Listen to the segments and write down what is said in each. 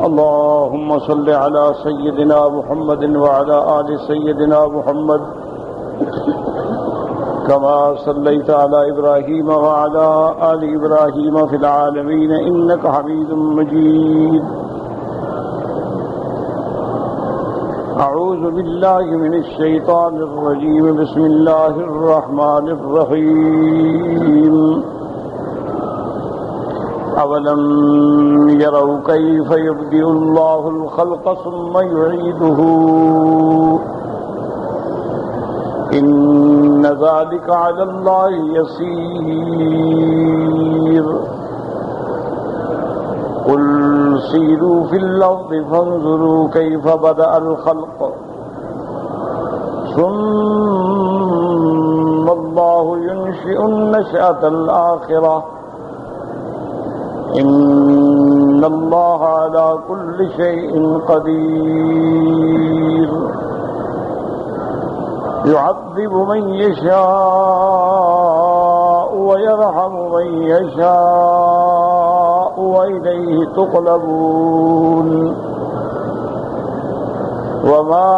اللهم صل على سيدنا محمد وعلى آل سيدنا محمد كما صليت على إبراهيم وعلى آل إبراهيم في العالمين إنك حميد مجيد. أعوذ بالله من الشيطان الرجيم. بسم الله الرحمن الرحيم. أولم يروا كيف يبدئ الله الخلق ثم يعيده إن ذلك على الله يسير. قل سيروا في الأرض فانظروا كيف بدأ الخلق ثم الله ينشئ النشأة الآخرة إن الله على كل شيء قدير. يعذب من يشاء ويرحم من يشاء وإليه تقلبون. وما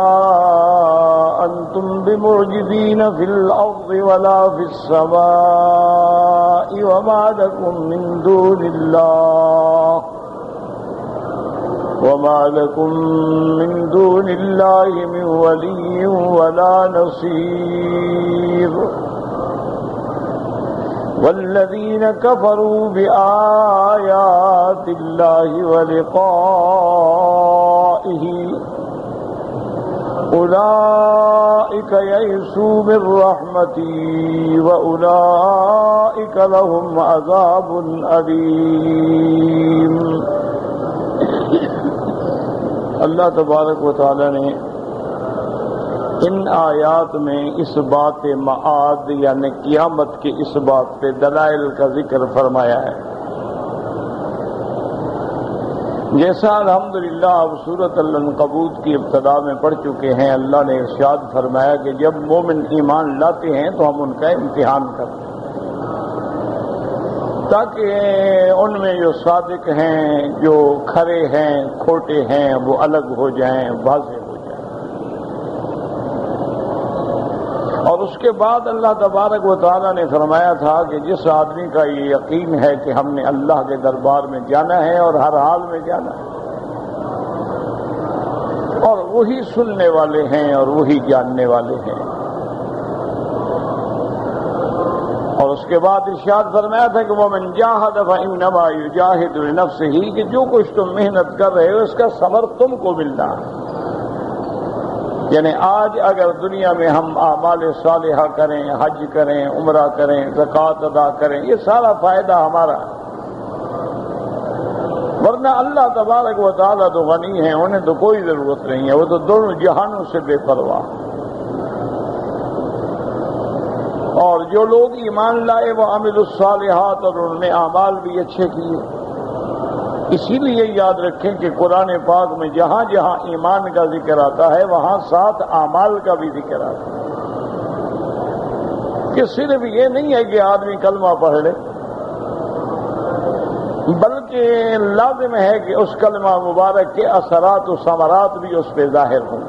أنتم بمعجزين في الأرض ولا في السماء وما لكم من دون الله من ولي ولا نصير. والذين كفروا بآيات الله ولقائه أولئك يئسوا من رحمتي وأولئك لهم عذاب أليم. اللہ تبارک و تعالی نے ان آیات میں اس بات معاد یعنی قیامت کے اس بات پہ دلائل کا ذکر فرمایا ہے. جیسا الحمدللہ اب سورۃ العنکبوت کی ابتدا میں پڑھ چکے ہیں، اللہ نے ارشاد فرمایا کہ جب مومن ایمان لاتے ہیں تو ہم ان کا امتحان کرتے ہیں تاکہ ان میں جو صادق ہیں، جو کھرے ہیں، کھوٹے ہیں، وہ الگ ہو جائیں، واضح ہو جائیں. اور اس کے بعد اللہ تبارک و تعالیٰ نے فرمایا تھا کہ جس آدمی کا یہ یقین ہے کہ ہم نے اللہ کے دربار میں جانا ہے اور ہر حال میں جانا ہے، اور وہی سننے والے ہیں اور وہی جاننے والے ہیں. اور اس کے بعد ارشاد فرمایا تھا کہ وَمَنْ جَاهَدَ فَإِنَّمَا يُجَاهِدُ لِنَفْسِهِ کہ جو کچھ تم محنت کر رہے ہو اس کا ثمر تم کو ملنا ہے. یعنی آج اگر دنیا میں ہم اعمال صالحہ کریں، حج کریں، عمرہ کریں، زکوٰۃ ادا کریں، یہ سارا فائدہ ہمارا ہے. ورنہ اللہ تبارک و تعالیٰ تو غنی ہیں، انہیں تو کوئی ضرورت نہیں ہے، وہ تو دونوں جہانوں سے بے پرواہ. اور جو لوگ ایمان لائے وہ عملوا الصالحات اور انہوں نے اعمال بھی اچھے کیے. اسی لیے یاد رکھیں کہ قرآن پاک میں جہاں جہاں ایمان کا ذکر آتا ہے وہاں ساتھ اعمال کا بھی ذکر آتا ہے. کہ صرف یہ نہیں ہے کہ آدمی کلمہ پڑھ لے، بلکہ لازم ہے کہ اس کلمہ مبارک کے اثرات و ثمرات بھی اس پہ ظاہر ہوں،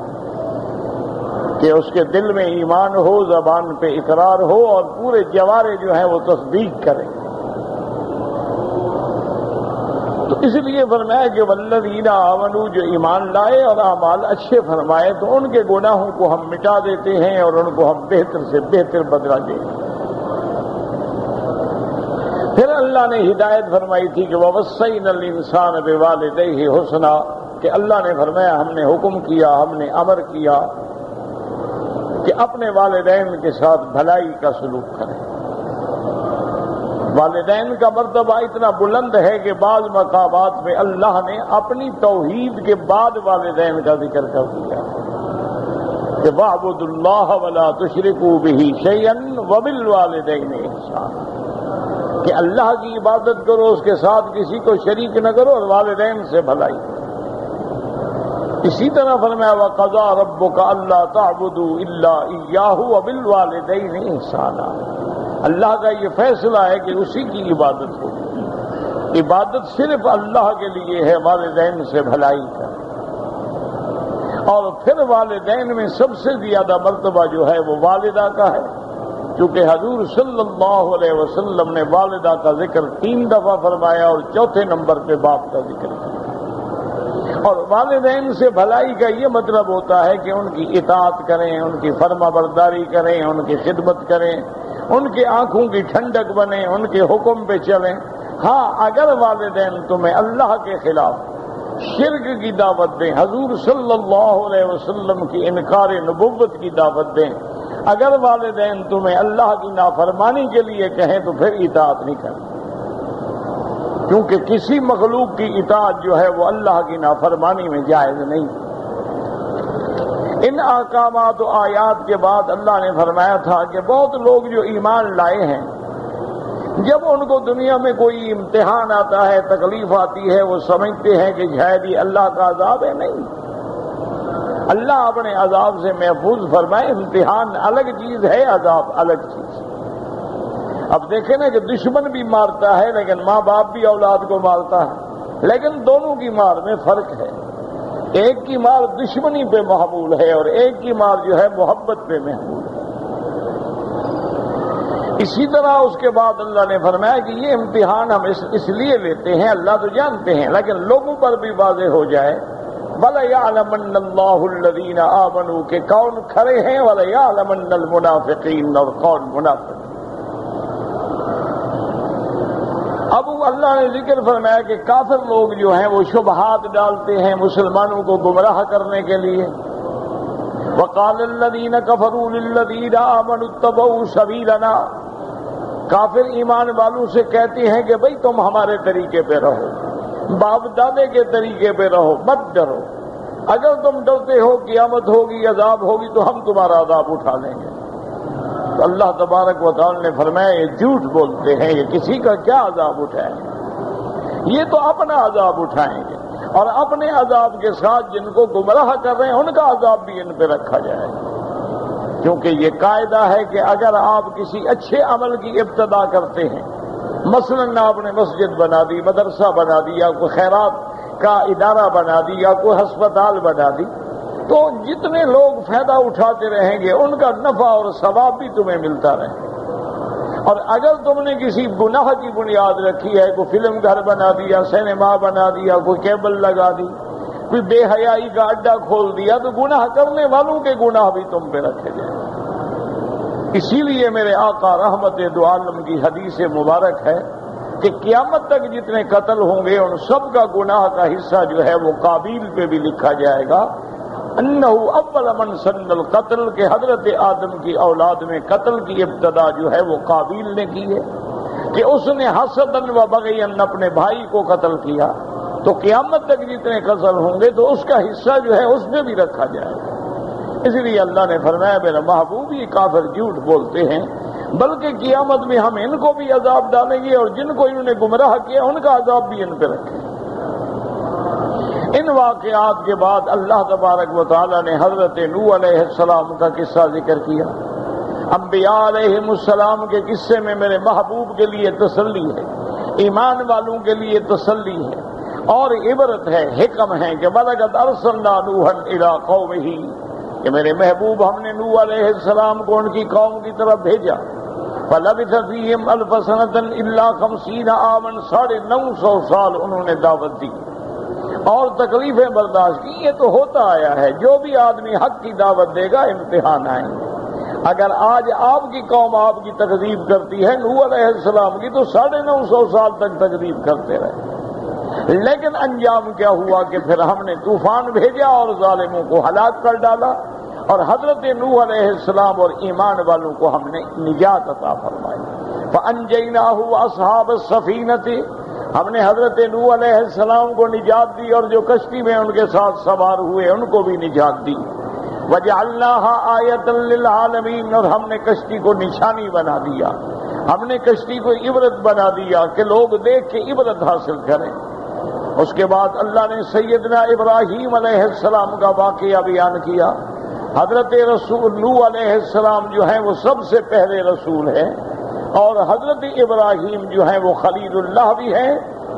کہ اس کے دل میں ایمان ہو، زبان پہ اقرار ہو اور پورے جوارے جو ہیں وہ تصدیق کریں. تو اس لیے فرمایا کہ والذین آمنوا جو ایمان لائے اور اعمال اچھے فرمائے تو ان کے گناہوں کو ہم مٹا دیتے ہیں اور ان کو ہم بہتر سے بہتر بدلہ دیں. پھر اللہ نے ہدایت فرمائی تھی کہ وَوَصَّيْنَا الْإِنسَانَ بِوَالِدَيْهِ حُسْنًا کہ اللہ نے فرمایا ہم نے حکم کیا، ہم نے امر کیا کہ اپنے والدین کے ساتھ بھلائی کا سلوک کریں. والدین کا مرتبہ اتنا بلند ہے کہ بعض مقامات میں اللہ نے اپنی توحید کے بعد والدین کا ذکر کر دیا کہ وَاعْبُدُوا اللَّهَ وَلَا تُشْرِكُوا بِهِ شَيْئًا وَبِالْوَالِدَيْنِ إِحْسَانًا کہ اللہ کی عبادت کرو، اس کے ساتھ کسی کو شریک نہ کرو اور والدین سے بھلائی کرو. اسی طرح فرمایا وَقَضَىٰ رَبُّكَ أَلَّا تَعْبُدُوا إِلَّا إِيَّاهُ وَبِالْوَالِدَيْنِ إِحْسَانًا اللہ کا یہ فیصلہ ہے کہ اسی کی عبادت ہو. عبادت صرف اللہ کے لیے ہے، والدین سے بھلائی کا، اور پھر والدین میں سب سے زیادہ مرتبہ جو ہے وہ والدہ کا ہے، کیونکہ حضور صلی اللہ علیہ وسلم نے والدہ کا ذکر 3 دفعہ فرمایا اور چوتھے نمبر پہ باپ کا ذکر کیا۔ اور والدین سے بھلائی کا یہ مطلب ہوتا ہے کہ ان کی اطاعت کریں، ان کی فرما برداری کریں، ان کی خدمت کریں، ان کی آنکھوں کی ٹھنڈک بنیں، ان کے حکم پہ چلیں۔ ہاں، اگر والدین تمہیں اللہ کے خلاف شرک کی دعوت دیں، حضور صلی اللہ علیہ وسلم کی انکار نبوت کی دعوت دیں، اگر والدین تمہیں اللہ کی نافرمانی کے لیے کہیں تو پھر اطاعت نہیں کریں، کیونکہ کسی مخلوق کی اطاعت جو ہے وہ اللہ کی نافرمانی میں جائز نہیں۔ ان احکامات و آیات کے بعد اللہ نے فرمایا تھا کہ بہت لوگ جو ایمان لائے ہیں، جب ان کو دنیا میں کوئی امتحان آتا ہے، تکلیف آتی ہے، وہ سمجھتے ہیں کہ شاید یہ اللہ کا عذاب ہے۔ نہیں، اللہ اپنے عذاب سے محفوظ فرمائے۔ امتحان الگ چیز ہے، عذاب الگ چیز ہے۔ اب دیکھیں نا کہ دشمن بھی مارتا ہے لیکن ماں باپ بھی اولاد کو مارتا ہے، لیکن دونوں کی مار میں فرق ہے۔ ایک کی مار دشمنی پہ محمول ہے اور ایک کی مار جو ہے محبت پہ محمول ہے۔ اسی طرح اس کے بعد اللہ نے فرمایا کہ یہ امتحان ہم اس لیے لیتے ہیں، اللہ تو جانتے ہیں، لیکن لوگوں پر بھی واضح ہو جائے۔ وَلَيَعْلَمَنَّ اللَّهُ الَّذِينَ آمَنُوا کہ کون کھڑے ہیں، وَلَيَعْلَمَنَّ الْمُنَافِقِينَ اور کون منافق۔ اب اللہ نے ذکر فرمایا کہ کافر لوگ جو ہیں وہ شبہات ڈالتے ہیں مسلمانوں کو گمراہ کرنے کے لیے۔ وَقَالَ الَّذِينَ كَفَرُوا لِلَّذِينَ آمَنُوا اتَّبَعُوا سَبِيلَنَا، کافر ایمان والوں سے کہتے ہیں کہ بھئی تم ہمارے طریقے پہ رہو، باپ دادے کے طریقے پہ رہو، مت ڈرو، اگر تم ڈرتے ہو قیامت ہوگی، عذاب ہوگی تو ہم تمہارا عذاب اٹھا لیں گے۔ تو اللہ تبارک و تعالی نے فرمایا یہ جھوٹ بولتے ہیں، یہ کسی کا کیا عذاب اٹھائیں گے، یہ تو اپنا عذاب اٹھائیں گے، اور اپنے عذاب کے ساتھ جن کو گمراہ کر رہے ہیں ان کا عذاب بھی ان پہ رکھا جائے گا۔ کیونکہ یہ قاعدہ ہے کہ اگر آپ کسی اچھے عمل کی ابتدا کرتے ہیں، مثلا آپ نے مسجد بنا دی، مدرسہ بنا دیا، کوئی خیرات کا ادارہ بنا دیا، کوئی ہسپتال بنا دی، تو جتنے لوگ فائدہ اٹھاتے رہیں گے ان کا نفع اور ثواب بھی تمہیں ملتا رہے۔ اور اگر تم نے کسی گناہ کی بنیاد رکھی ہے، کوئی فلم گھر بنا دیا، سینما بنا دیا، کوئی کیبل لگا دی، کوئی بے حیائی کا اڈا کھول دیا، تو گناہ کرنے والوں کے گناہ بھی تم پہ رکھے جائیں۔ اسی لیے میرے آقا رحمت دو عالم کی حدیث مبارک ہے کہ قیامت تک جتنے قتل ہوں گے ان سب کا گناہ کا حصہ جو ہے وہ قابیل پہ بھی لکھا جائے گا۔ انہ اول من سن القتل کہ حضرت آدم کی اولاد میں قتل کی ابتدا جو ہے وہ قابیل نے کی ہے، کہ اس نے حسدن و بغین اپنے بھائی کو قتل کیا، تو قیامت تک جتنے قتل ہوں گے تو اس کا حصہ جو ہے اس میں بھی رکھا جائے گا۔ اس لیے اللہ نے فرمایا میرا محبوب یہ کافر جھوٹ بولتے ہیں، بلکہ قیامت میں ہم ان کو بھی عذاب ڈالیں گے اور جن کو انہوں نے گمراہ کیا ان کا عذاب بھی ان پہ رکھیں گے۔ ان واقعات کے بعد اللہ تبارک و تعالی نے حضرت نوح علیہ السلام کا قصہ ذکر کیا۔ انبیاء علیہم السلام کے قصے میں میرے محبوب کے لیے تسلی ہے، ایمان والوں کے لیے تسلی ہے اور عبرت ہے، حکم ہے کہ وَلَقَدْ أَرْسَلْنَا نُوحًا إِلَىٰ قَوْمِهِ کہ میرے محبوب ہم نے نوح علیہ السلام کو ان کی قوم کی طرف بھیجا۔ فَلَبِثَ فِيهِمْ أَلْفَ سَنَةٍ إِلَّا 50 عَامًا 950 سال انہوں نے دعوت دی اور تکلیفیں برداشت کی۔ یہ تو ہوتا آیا ہے، جو بھی آدمی حق کی دعوت دے گا امتحان آئیں گے۔ اگر آج آپ کی قوم آپ کی تکذیب کرتی ہے نوح علیہ السلام کی، تو 950 سال تک تکذیب کرتے رہے، لیکن انجام کیا ہوا کہ پھر ہم نے طوفان بھیجا اور ظالموں کو ہلاک کر ڈالا، اور حضرت نوح علیہ السلام اور ایمان والوں کو ہم نے نجات عطا فرمائی۔ فَأَنْجَيْنَاهُ وَأَصْحَابَ السَّفِينَةِ ہم نے حضرت نوح علیہ السلام کو نجات دی اور جو کشتی میں ان کے ساتھ سوار ہوئے ان کو بھی نجات دی۔ وَجَعَلْنَاهَا آیَةً لِّلْعَالَمِينَ اور ہم نے کشتی کو نشانی بنا دیا، ہم نے کشتی کو عبرت بنا دیا کہ لوگ دیکھ کے عبرت حاصل کریں۔ اس کے بعد اللہ نے سیدنا ابراہیم علیہ السلام کا واقعہ بیان کیا۔ حضرت رسول نوح علیہ السلام جو ہیں وہ سب سے پہلے رسول ہیں، اور حضرت ابراہیم جو ہیں وہ خلیل اللہ بھی ہیں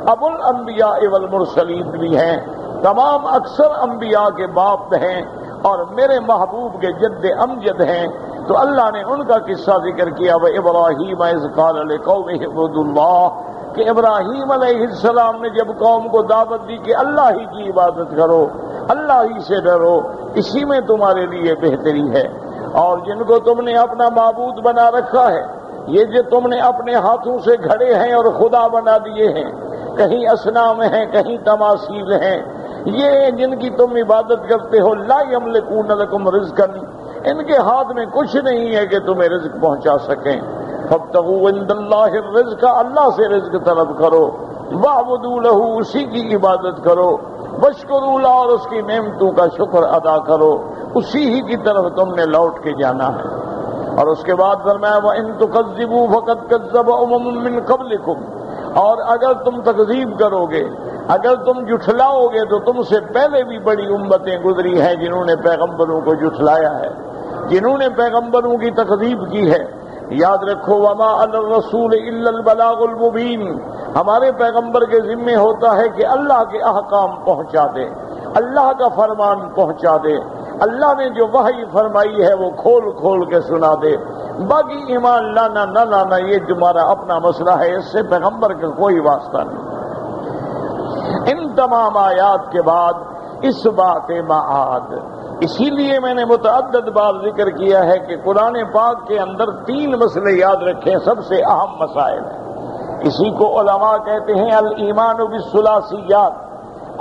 ابو الانبیاء والمرسلین بھی ہیں، تمام اکثر انبیاء کے باپ ہیں اور میرے محبوب کے جد امجد ہیں۔ تو اللہ نے ان کا قصہ ذکر کیا، وَإِبْرَاهِيمَ إِذْ قَالَ لِقَوْمِهِ اعْبُدُوا اللَّهَ، کہ ابراہیم علیہ السلام نے جب قوم کو دعوت دی کہ اللہ ہی کی عبادت کرو، اللہ ہی سے ڈرو، اسی میں تمہارے لیے بہتری ہے، اور جن کو تم نے اپنا معبود بنا رکھا ہے، یہ جو تم نے اپنے ہاتھوں سے گھڑے ہیں اور خدا بنا دیے ہیں، کہیں اصنام ہیں کہیں تماثیل ہیں، یہ جن کی تم عبادت کرتے ہو، لا یملکون لکم رزقا، ان کے ہاتھ میں کچھ نہیں ہے کہ تمہیں رزق پہنچا سکیں۔ فابتغوا عند اللہ الرزق، اللہ سے رزق طلب کرو، واعبدوا لہ، اسی کی عبادت کرو، واشکروا لہ، اور اس کی نعمتوں کا شکر ادا کرو، اسی ہی کی طرف تم نے لوٹ کے جانا ہے۔ اور اس کے بعد فرمایا وَإِن تُكَذِّبُوا فَقَدْ كَذَّبَ أُمَمٌ مِّن قَبْلِكُمْ، اور اگر تم تکذیب کرو گے، اگر تم جھٹلاؤ گے تو تم سے پہلے بھی بڑی امتیں گزری ہیں جنہوں نے پیغمبروں کو جھٹلایا ہے، جنہوں نے پیغمبروں کی تکذیب کی ہے۔ یاد رکھو وَمَا عَلَى الرَّسُولِ إِلَّا الْبَلَاغُ الْمُبِينُ، ہمارے پیغمبر کے ذمے ہوتا ہے کہ اللہ کے احکام پہنچا دے، اللہ کا فرمان پہنچا دے، اللہ نے جو وحی فرمائی ہے وہ کھول کھول کے سنا دے، باقی ایمان لانا نہ لانا یہ تمہارا اپنا مسئلہ ہے، اس سے پیغمبر کا کوئی واسطہ نہیں۔ ان تمام آیات کے بعد اس بات معاد، اسی لیے میں نے متعدد بار ذکر کیا ہے کہ قرآن پاک کے اندر 3 مسئلے یاد رکھیں، سب سے اہم مسائل ہیں۔ اسی کو علماء کہتے ہیں الایمان بالثلاثیات،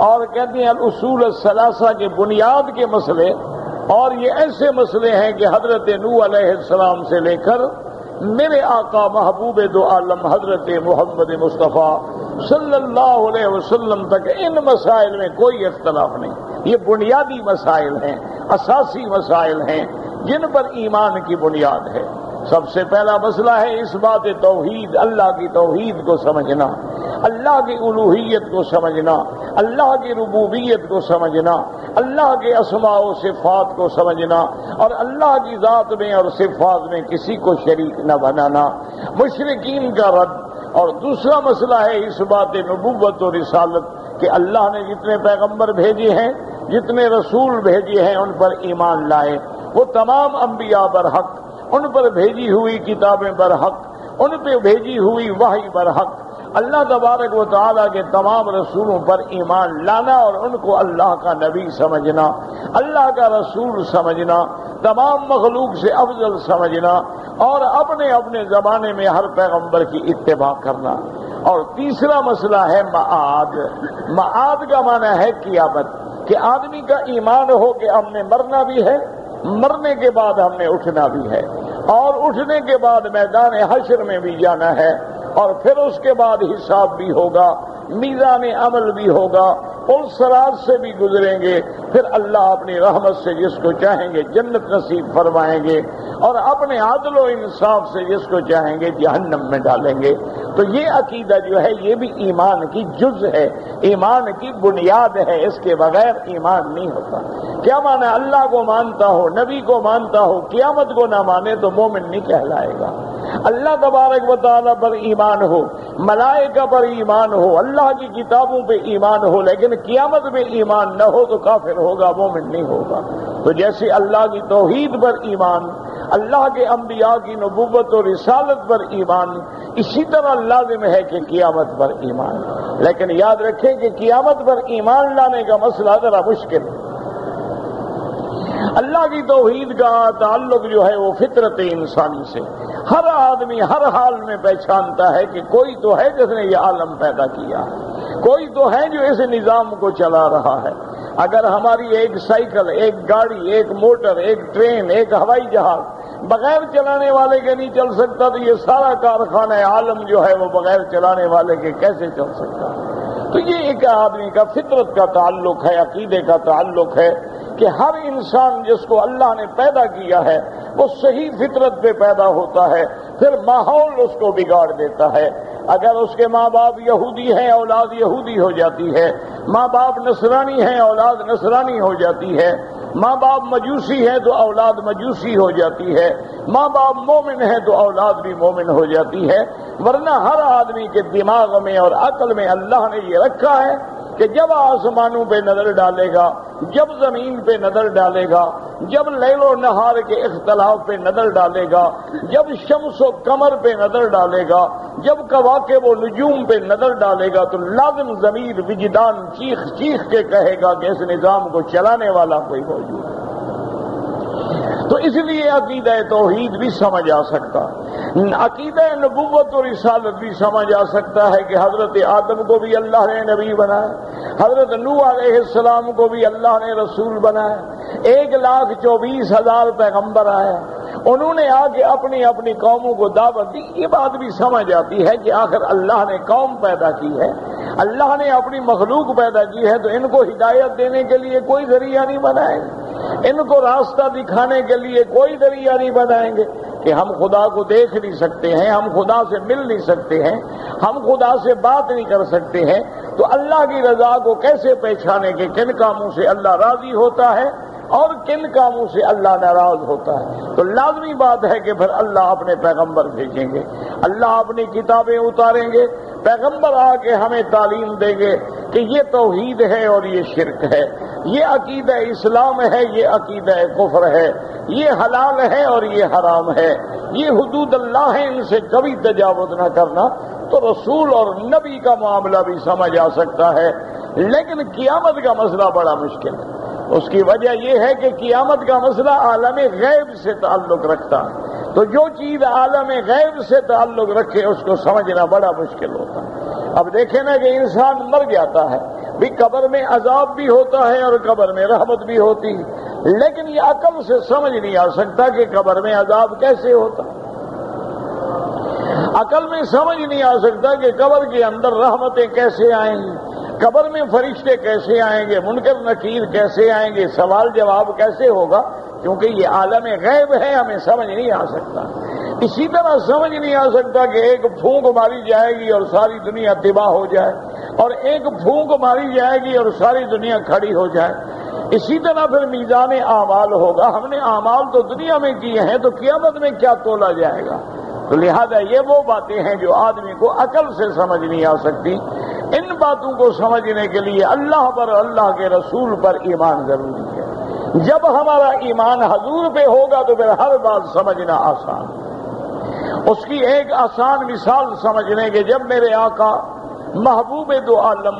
اور کہتے ہیں الاصول الثلاثہ کے بنیاد کے مسئلے، اور یہ ایسے مسئلے ہیں کہ حضرت نوح علیہ السلام سے لے کر میرے آقا محبوب دو عالم حضرت محمد مصطفیٰ صلی اللہ علیہ وسلم تک ان مسائل میں کوئی اختلاف نہیں۔ یہ بنیادی مسائل ہیں، اساسی مسائل ہیں جن پر ایمان کی بنیاد ہے۔ سب سے پہلا مسئلہ ہے اس بات توحید، اللہ کی توحید کو سمجھنا، اللہ کی الوہیت کو سمجھنا، اللہ کی ربوبیت کو سمجھنا، اللہ کے اسماء و صفات کو سمجھنا، اور اللہ کی ذات میں اور صفات میں کسی کو شریک نہ بنانا، مشرکین کا رد۔ اور دوسرا مسئلہ ہے اس بات نبوت و رسالت کہ اللہ نے جتنے پیغمبر بھیجے ہیں، جتنے رسول بھیجے ہیں، ان پر ایمان لائے، وہ تمام انبیاء برحق، ان پر بھیجی ہوئی کتابیں برحق، ان پہ بھیجی ہوئی وحی برحق، اللہ تبارک و تعالیٰ کے تمام رسولوں پر ایمان لانا اور ان کو اللہ کا نبی سمجھنا، اللہ کا رسول سمجھنا، تمام مخلوق سے افضل سمجھنا، اور اپنے اپنے زمانے میں ہر پیغمبر کی اتباع کرنا۔ اور تیسرا مسئلہ ہے معاد۔ معاد کا معنی ہے قیامت، کہ آدمی کا ایمان ہو کہ ہم نے مرنا بھی ہے، مرنے کے بعد ہم نے اٹھنا بھی ہے، اور اٹھنے کے بعد میدان حشر میں بھی جانا ہے، اور پھر اس کے بعد حساب بھی ہوگا، میزان عمل بھی ہوگا، پل صراط سے بھی گزریں گے، پھر اللہ اپنی رحمت سے جس کو چاہیں گے جنت نصیب فرمائیں گے، اور اپنے عدل و انصاف سے جس کو چاہیں گے جہنم میں ڈالیں گے۔ تو یہ عقیدہ جو ہے یہ بھی ایمان کی جز ہے، ایمان کی بنیاد ہے، اس کے بغیر ایمان نہیں ہوتا۔ کیا مانا اللہ کو مانتا ہو، نبی کو مانتا ہو، قیامت کو نہ مانے تو مومن نہیں کہلائے گا۔ اللہ تبارک و تعالیٰ پر ایمان ہو، ملائکہ پر ایمان ہو، اللہ کی کتابوں پہ ایمان ہو، لیکن قیامت میں ایمان نہ ہو تو کافر ہوگا، مومن نہیں ہوگا۔ تو جیسے اللہ کی توحید پر ایمان، اللہ کے انبیاء کی نبوت و رسالت پر ایمان، اسی طرح لازم ہے کہ قیامت پر ایمان۔ لیکن یاد رکھیں کہ قیامت پر ایمان لانے کا مسئلہ ذرا مشکل ہے۔ اللہ کی توحید کا تعلق جو ہے وہ فطرت انسانی سے، ہر آدمی ہر حال میں پہچانتا ہے کہ کوئی تو ہے جس نے یہ عالم پیدا کیا، کوئی تو ہے جو اس نظام کو چلا رہا ہے۔ اگر ہماری ایک سائیکل، ایک گاڑی، ایک موٹر، ایک ٹرین، ایک ہوائی جہاز بغیر چلانے والے کے نہیں چل سکتا، تو یہ سارا کارخانہ عالم جو ہے وہ بغیر چلانے والے کے کیسے چل سکتا؟ تو یہ ایک آدمی کا فطرت کا تعلق ہے، عقیدے کا تعلق ہے کہ ہر انسان جس کو اللہ نے پیدا کیا ہے وہ صحیح فطرت پہ پیدا ہوتا ہے، پھر ماحول اس کو بگاڑ دیتا ہے۔ اگر اس کے ماں باپ یہودی ہیں اولاد یہودی ہو جاتی ہے، ماں باپ نصرانی ہیں اولاد نصرانی ہو جاتی ہے، ماں باپ مجوسی ہے تو اولاد مجوسی ہو جاتی ہے، ماں باپ مومن ہے تو اولاد بھی مومن ہو جاتی ہے۔ ورنہ ہر آدمی کے دماغ میں اور عقل میں اللہ نے یہ رکھا ہے کہ جب آسمانوں پہ نظر ڈالے گا، جب زمین پہ نظر ڈالے گا، جب لیل و نہار کے اختلاف پہ نظر ڈالے گا، جب شمس و قمر پہ نظر ڈالے گا، جب کواکب و نجوم پہ نظر ڈالے گا، تو لازم ضمیر وجدان چیخ چیخ کے کہے گا کہ اس نظام کو چلانے والا کوئی موجود ہے۔ تو اس لیے عقیدہ توحید بھی سمجھ آ سکتا، عقیدہ نبوت اور رسالت بھی سمجھ آ سکتا ہے کہ حضرت آدم کو بھی اللہ نے نبی بنایا، حضرت نوح علیہ السلام کو بھی اللہ نے رسول بنایا، 1,24,000 پیغمبر آئے، انہوں نے آ کے اپنی اپنی قوموں کو دعوت دی۔ یہ بات بھی سمجھ آتی ہے کہ آخر اللہ نے قوم پیدا کی ہے، اللہ نے اپنی مخلوق پیدا کی ہے، تو ان کو ہدایت دینے کے لیے کوئی ذریعہ نہیں بنائیں گے، ان کو راستہ دکھانے کے لیے کوئی ذریعہ نہیں بنائیں گے کہ ہم خدا کو دیکھ نہیں سکتے ہیں، ہم خدا سے مل نہیں سکتے ہیں، ہم خدا سے بات نہیں کر سکتے ہیں، تو اللہ کی رضا کو کیسے پہچانے کہ کن کاموں سے اللہ راضی ہوتا ہے اور کن کاموں سے اللہ ناراض ہوتا ہے؟ تو لازمی بات ہے کہ پھر اللہ اپنے پیغمبر بھیجیں گے، اللہ اپنی کتابیں اتاریں گے، پیغمبر آ کے ہمیں تعلیم دیں گے کہ یہ توحید ہے اور یہ شرک ہے، یہ عقیدہ اسلام ہے، یہ عقیدہ کفر ہے، یہ حلال ہے اور یہ حرام ہے، یہ حدود اللہ ہے، ان سے کبھی تجاوز نہ کرنا۔ تو رسول اور نبی کا معاملہ بھی سمجھ آ سکتا ہے، لیکن قیامت کا مسئلہ بڑا مشکل ہے۔ اس کی وجہ یہ ہے کہ قیامت کا مسئلہ عالم غیب سے تعلق رکھتا ہے، تو جو چیز عالم غیب سے تعلق رکھے اس کو سمجھنا بڑا مشکل ہوتا ہے۔ اب دیکھیں نا کہ انسان مر جاتا ہے، بھی قبر میں عذاب بھی ہوتا ہے اور قبر میں رحمت بھی ہوتی ہے، لیکن یہ عقل سے سمجھ نہیں آ سکتا کہ قبر میں عذاب کیسے ہوتا، عقل میں سمجھ نہیں آ سکتا کہ قبر کے اندر رحمتیں کیسے آئیں گی، قبر میں فرشتے کیسے آئیں گے، منکر نکیر کیسے آئیں گے، سوال جواب کیسے ہوگا، کیونکہ یہ عالم غیب ہے، ہمیں سمجھ نہیں آ سکتا۔ اسی طرح سمجھ نہیں آ سکتا کہ ایک پھونک ماری جائے گی اور ساری دنیا تباہ ہو جائے، اور ایک پھونک ماری جائے گی اور ساری دنیا کھڑی ہو جائے۔ اسی طرح پھر میزان اعمال ہوگا، ہم نے اعمال تو دنیا میں کیے ہیں، تو قیامت میں کیا تولا جائے گا؟ تو لہذا یہ وہ باتیں ہیں جو آدمی کو عقل سے سمجھ نہیں آ سکتی۔ ان باتوں کو سمجھنے کے لیے اللہ پر، اللہ کے رسول پر ایمان ضروری ہے۔ جب ہمارا ایمان حضور پہ ہوگا تو پھر ہر بات سمجھنا آسان ہے۔ اس کی ایک آسان مثال سمجھنے کے، جب میرے آقا محبوب دو عالم،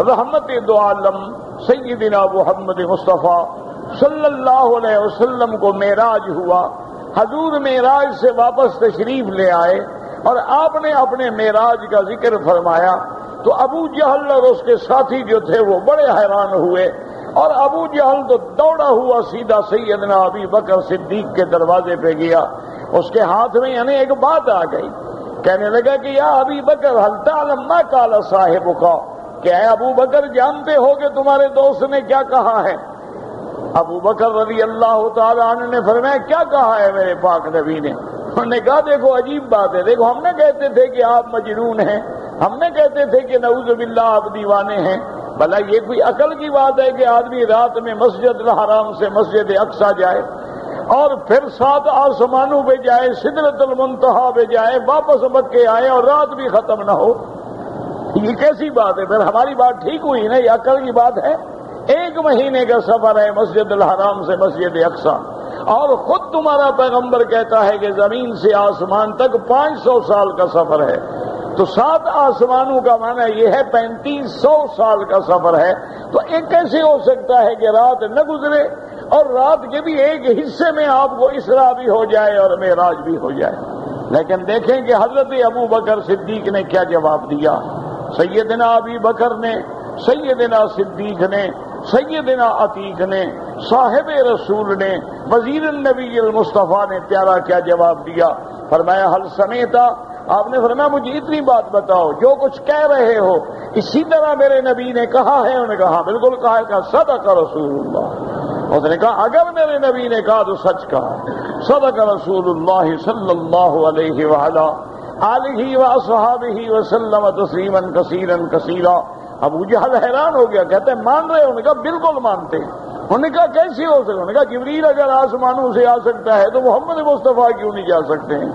رحمت دو عالم سیدنا محمد مصطفیٰ صلی اللہ علیہ وسلم کو معراج ہوا، حضور معراج سے واپس تشریف لے آئے اور آپ نے اپنے معراج کا ذکر فرمایا، تو ابو جہل اور اس کے ساتھی جو تھے وہ بڑے حیران ہوئے، اور ابو جہل تو دوڑا ہوا سیدھا سیدنا ابی بکر صدیق کے دروازے پہ گیا، اس کے ہاتھ میں یعنی ایک بات آ گئی، کہنے لگا کہ یا ابی بکر هل تعلم ما قال صاحبک، کہ اے ابو بکر جانتے ہو کہ تمہارے دوست نے کیا کہا ہے؟ ابو بکر رضی اللہ تعالیٰ عنہ نے فرمایا کیا کہا ہے میرے پاک نبی نے؟ انہوں نے کہا دیکھو عجیب بات ہے، دیکھو ہم نے کہتے تھے کہ آپ مجنون ہیں، ہم نے کہتے تھے کہ نعوذ باللہ آپ دیوانے ہیں، بھلا یہ کوئی عقل کی بات ہے کہ آدمی رات میں مسجد الحرام سے مسجد اقصی جائے اور پھر 7 آسمانوں پہ جائے، سدرۃ المنتہا پہ جائے، واپس مکے آئے اور رات بھی ختم نہ ہو؟ یہ کیسی بات ہے؟ پھر ہماری بات ٹھیک ہوئی نا، یہ عقل کی بات ہے؟ 1 مہینے کا سفر ہے مسجد الحرام سے مسجد اقصی، اور خود تمہارا پیغمبر کہتا ہے کہ زمین سے آسمان تک 500 سال کا سفر ہے، تو 7 آسمانوں کا معنی یہ ہے 3500 سال کا سفر ہے، تو ایک کیسے ہو سکتا ہے کہ رات نہ گزرے اور رات کے بھی ایک حصے میں آپ کو اسراء بھی ہو جائے اور معراج بھی ہو جائے؟ لیکن دیکھیں کہ حضرت ابو بکر صدیق نے کیا جواب دیا۔ سیدنا ابی بکر نے، سیدنا صدیق نے، سیدنا عتیق نے، صاحب رسول نے، وزیر النبی المصطفیٰ نے پیارا کیا جواب دیا، فرمایا حل سمیتا، آپ نے فرمایا مجھے اتنی بات بتاؤ، جو کچھ کہہ رہے ہو اسی طرح میرے نبی نے کہا ہے؟ انہوں نے کہا بالکل کہا ہے، کہا صدق رسول اللہ، اس نے کہا اگر میرے نبی نے کہا تو سچ کہا. صدق رسول اللہ صلی اللہ علیہ وآلہ آلہ واصحابہ وسلم تسلیما کثیرا کثیرا. ابو جہل حیران ہو گیا, کہتے ہیں مان رہے؟ انہوں نے کہا بالکل مانتے ہیں. انہوں نے کہا کیسی ہو سکتا؟ انہوں نے کہا جبریل اگر آسمانوں سے آ سکتا ہے تو محمد مصطفیٰ کیوں نہیں جا سکتے ہیں؟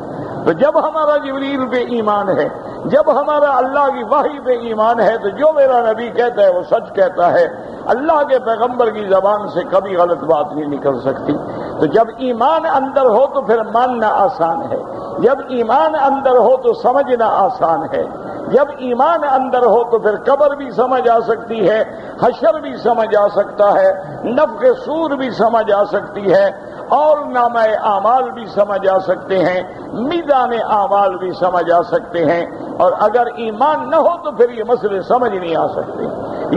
تو جب ہمارا جبریل پہ ایمان ہے, جب ہمارا اللہ کی وحی پہ ایمان ہے, تو جو میرا نبی کہتا ہے وہ سچ کہتا ہے. اللہ کے پیغمبر کی زبان سے کبھی غلط بات نہیں نکل سکتی. تو جب ایمان اندر ہو تو پھر ماننا آسان ہے, جب ایمان اندر ہو تو سمجھنا آسان ہے, جب ایمان اندر ہو تو پھر قبر بھی سمجھ آ سکتی ہے, حشر بھی سمجھ آ سکتا ہے, نفخ صور بھی سمجھ آ سکتی ہے, اور نامہ اعمال بھی سمجھ آ سکتے ہیں, میزان اعمال بھی سمجھ آ سکتے ہیں. اور اگر ایمان نہ ہو تو پھر یہ مسئلے سمجھ نہیں آ سکتے.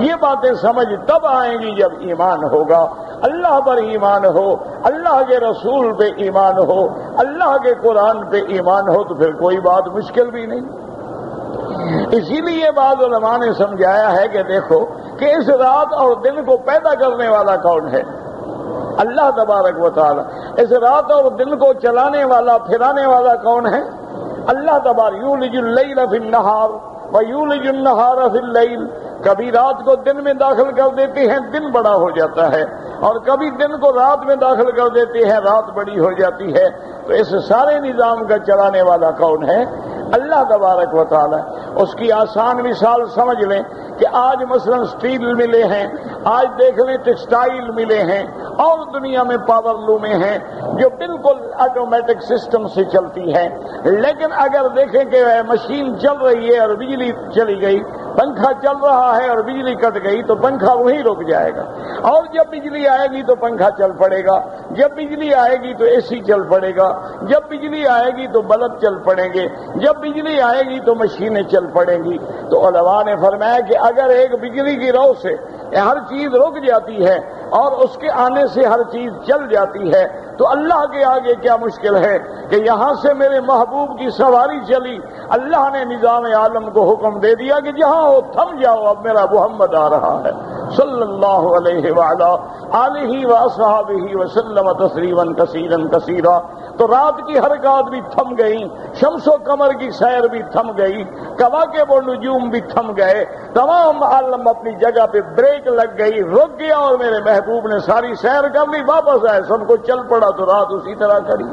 یہ باتیں سمجھ تب آئیں گی جب ایمان ہوگا, اللہ پر ایمان ہو, اللہ کے رسول پہ ایمان ہو, اللہ کے قرآن پہ ایمان ہو, تو پھر کوئی بات مشکل بھی نہیں. اسی لیے بعض علماء نے سمجھایا ہے کہ دیکھو کہ اس رات اور دن کو پیدا کرنے والا کون ہے؟ اللہ تبارک و تعالی. اس رات اور دن کو چلانے والا, پھرانے والا کون ہے؟ اللہ تبارک. یولج اللیل فی النہار ویولج النہار فی اللیل. کبھی رات کو دن میں داخل کر دیتے ہیں, دن بڑا ہو جاتا ہے, اور کبھی دن کو رات میں داخل کر دیتے ہیں, رات بڑی ہو جاتی ہے. تو اس سارے نظام کا چلانے والا کون ہے؟ اللہ تبارک و تعالی. اس کی آسان مثال سمجھ لیں کہ آج مثلا سٹیل ملے ہیں, آج دیکھ لیں ٹیکسٹائل ملے ہیں, اور دنیا میں پاور لومیں ہیں جو بالکل آٹومیٹک سسٹم سے چلتی ہیں. لیکن اگر دیکھیں کہ مشین چل رہی ہے اور بجلی چلی گئی, پنکھا چل رہا ہے اور بجلی کٹ گئی, تو پنکھا وہیں رک جائے گا. اور جب بجلی آئے گی تو پنکھا چل پڑے گا, جب بجلی آئے گی تو اے سی چل پڑے گا, جب بجلی آئے گی تو بلب چل پڑیں گے, جب بجلی آئے گی تو مشینیں چل پڑیں گی. تو علماء نے فرمایا کہ اگر ایک بجلی کی رو سے ہر چیز رک جاتی ہے اور اس کے آنے سے ہر چیز چل جاتی ہے, تو اللہ کے آگے کیا مشکل ہے کہ یہاں سے میرے محبوب کی سواری چلی, اللہ نے نظام عالم کو حکم دے دیا کہ جہاں ہو تھم جاؤ, اب میرا محمد آ رہا ہے صلی اللہ علیہ وعلا آلہ واصحابہ وسلم تسلیما کثیرا کثیرا. تو رات کی حرکات بھی تھم گئی, شمس و قمر کی سیر بھی تھم گئی, کواکب و نجوم بھی تھم گئے, تمام عالم اپنی جگہ پہ بریک لگ گئی, رک گیا, اور میرے محبوب نے ساری سیر کر لی, واپس آئے, سب کو چل پڑا, تو رات اسی طرح کری.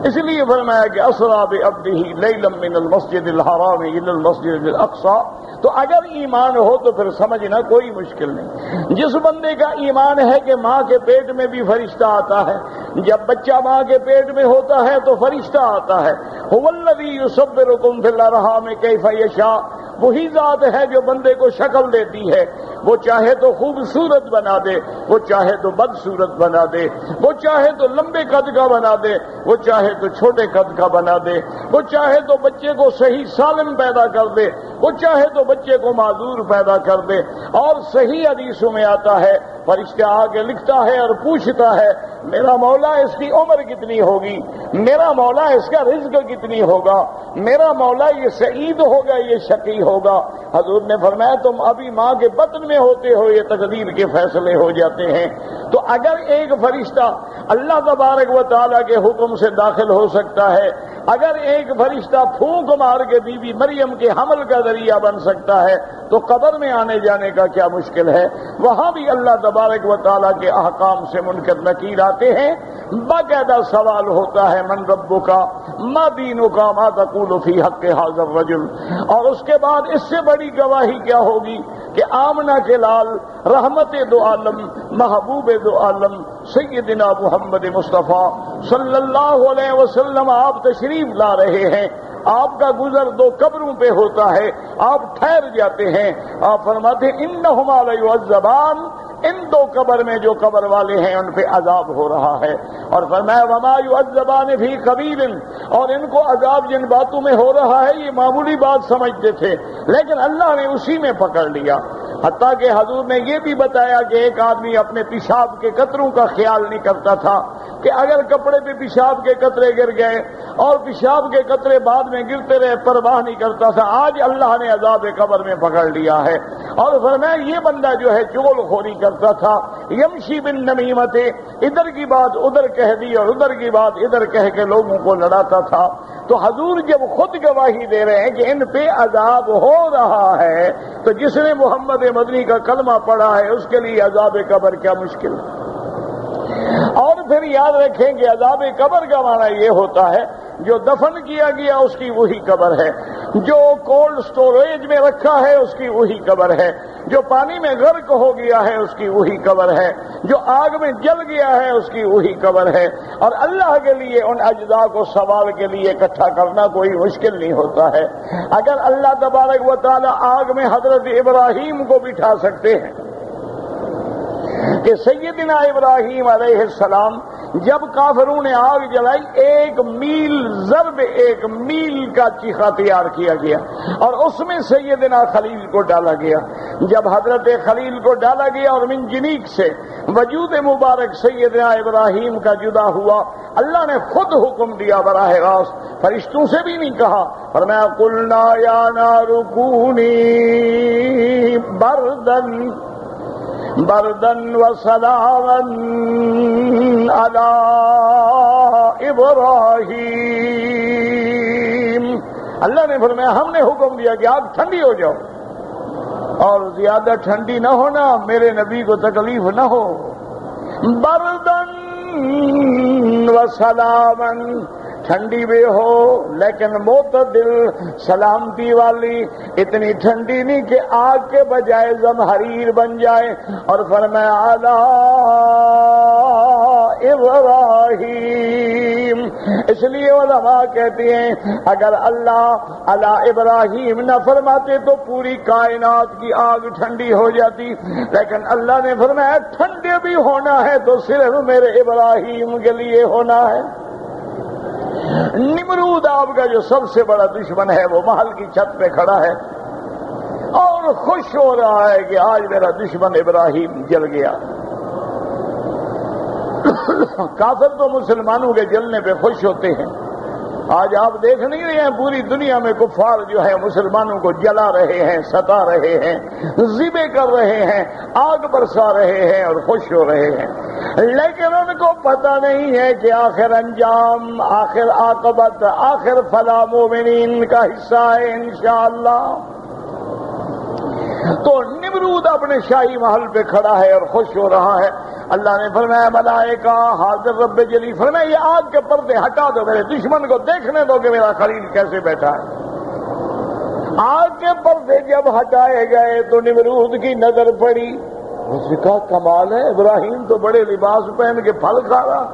اس لیے فرمایا کہ اسرا بعبدہ لیلا من المسجد الحرام الى المسجد الاقصى. تو اگر ایمان ہو تو پھر سمجھنا کوئی مشکل نہیں. جس بندے کا ایمان ہے کہ ماں کے پیٹ میں بھی فرشتہ آتا ہے, جب بچہ ماں کے پیٹ میں ہوتا ہے تو فرشتہ آتا ہے, هو الذی یصورکم فی الارحام کیف یشاء. وہی ذات ہے جو بندے کو شکل دیتی ہے, وہ چاہے تو خوبصورت بنا دے, وہ چاہے تو بدصورت بنا دے, وہ چاہے تو لمبے قد کا بنا دے, وہ چاہے تو چھوٹے قد کا بنا دے, وہ چاہے تو بچے کو صحیح سالم پیدا کر دے, وہ چاہے تو بچے کو معذور پیدا کر دے. اور صحیح حدیثوں میں آتا ہے, فرشتہ آ کے لکھتا ہے اور پوچھتا ہے میرا مولا اس کی عمر کتنی ہوگی, میرا مولا اس کا رزق کتنی ہوگا, میرا مولا یہ سعید ہوگا یہ شقی ہوگا. حضور نے فرمایا تم ابھی ماں کے بطن میں ہوتے ہو یہ تقدیر کے فیصلے ہو جاتے ہیں. تو اگر ایک فرشتہ اللہ تبارک و تعالیٰ کے حکم سے داخل ہو سکتا ہے, اگر ایک فرشتہ پھونک مار کے بی بی مریم کے حمل کا ذریعہ بن سکتا ہے, تو قبر میں آنے جانے کا کیا مشکل ہے؟ وہاں بھی اللہ تبارک و تعالیٰ کے احکام سے منکر نکیر آتے ہیں. باقاعدہ سوال ہوتا ہے من ربک ما دینک ما تقول فی حق ھذا الرجل. اور اس کے بعد اس سے بڑی گواہی کیا ہوگی کہ آمنہ کے لال رحمت دو عالم محبوب دو عالم سیدنا محمد مصطفیٰ صلی اللہ علیہ وسلم آپ تشریف لا رہے ہیں. آپ کا گزر دو قبروں پہ ہوتا ہے, آپ ٹھہر جاتے ہیں, آپ فرماتے ہیں انہما لیعذبان, ان دو قبر میں جو قبر والے ہیں ان پہ عذاب ہو رہا ہے. اور فرمایا وما یعذبان فی کبیر, اور ان کو عذاب جن باتوں میں ہو رہا ہے یہ معمولی بات سمجھتے تھے, لیکن اللہ نے اسی میں پکڑ لیا. حتیٰ کہ حضور نے یہ بھی بتایا کہ ایک آدمی اپنے پیشاب کے قطروں کا خیال نہیں کرتا تھا کہ اگر کپڑے پہ پیشاب کے قطرے گر گئے اور پیشاب کے قطرے بعد میں گرتے رہے پرواہ نہیں کرتا تھا، آج اللہ نے عذاب قبر میں پکڑ لیا ہے۔ اور فرمایا یہ بندہ جو ہے چغل خوری کرتا تھا، یمشی بن نمیمت، ادھر کی بات ادھر کہہ دی اور ادھر کی بات ادھر کہہ کے لوگوں کو لڑاتا تھا۔ تو حضور جب خود گواہی دے رہے ہیں کہ ان پہ عذاب ہو رہا ہے، تو جس نے محمد مدنی کا کلمہ پڑھا ہے اس کے لیے عذاب قبر کیا مشکل ہے۔ اور پھر یاد رکھیں کہ عذاب قبر کا معنی یہ ہوتا ہے جو دفن کیا گیا اس کی وہی قبر ہے، جو کولڈ سٹوریج میں رکھا ہے اس کی وہی قبر ہے، جو پانی میں غرق ہو گیا ہے اس کی وہی قبر ہے، جو آگ میں جل گیا ہے اس کی وہی قبر ہے۔ اور اللہ کے لیے ان اجزاء کو سوال کے لیے اکٹھا کرنا کوئی مشکل نہیں ہوتا ہے۔ اگر اللہ تبارک و تعالی آگ میں حضرت ابراہیم کو بٹھا سکتے ہیں کہ سیدنا ابراہیم علیہ السلام جب کافروں نے آگ جلائی ایک میل کا چیخا تیار کیا گیا اور اس میں سیدنا خلیل کو ڈالا گیا۔ جب حضرت خلیل کو ڈالا گیا اور منجنیق سے وجود مبارک سیدنا ابراہیم کا جدا ہوا، اللہ نے خود حکم دیا براہ راست، فرشتوں سے بھی نہیں کہا، فرمایا قلنا یا نار کونی بردن و سلاما علی ابراہیم۔ اللہ نے فرمایا ہم نے حکم دیا کہ آگ ٹھنڈی ہو جاؤ اور زیادہ ٹھنڈی نہ ہونا، میرے نبی کو تکلیف نہ ہو۔ بردن و سلاما، ٹھنڈی بھی ہو لیکن معتدل، سلامتی والی، اتنی ٹھنڈی نہیں کہ آگ کے بجائے زمہریر بن جائے۔ اور فرمایا علی ابراہیم۔ اس لیے علماء کہتے ہیں اگر اللہ علی ابراہیم نہ فرماتے تو پوری کائنات کی آگ ٹھنڈی ہو جاتی، لیکن اللہ نے فرمایا ٹھنڈے بھی ہونا ہے تو صرف میرے ابراہیم کے لیے ہونا ہے۔ نمرود آپ کا جو سب سے بڑا دشمن ہے وہ محل کی چھت پہ کھڑا ہے اور خوش ہو رہا ہے کہ آج میرا دشمن ابراہیم جل گیا۔ کافر تو مسلمانوں کے جلنے پہ خوش ہوتے ہیں۔ آج آپ دیکھ نہیں رہے ہیں پوری دنیا میں کفار جو ہے مسلمانوں کو جلا رہے ہیں، ستا رہے ہیں، ذبح کر رہے ہیں، آگ برسا رہے ہیں اور خوش ہو رہے ہیں، لیکن ان کو پتہ نہیں ہے کہ آخر انجام، آخر عاقبت، آخر فلاح مومنین کا حصہ ہے انشاءاللہ۔ تو نمرود اپنے شاہی محل پہ کھڑا ہے اور خوش ہو رہا ہے۔ اللہ نے فرمایا ملائکہ حاضر رب جلی، فرمایا یہ آگ کے پردے ہٹا دو، میرے دشمن کو دیکھنے دو کہ میرا خلیل کیسے بیٹھا ہے۔ آگ کے پردے جب ہٹائے گئے تو نمرود کی نظر پڑی، اس نے کہا کمال ہے، ابراہیم تو بڑے لباس پہن کے پھل کھا رہا،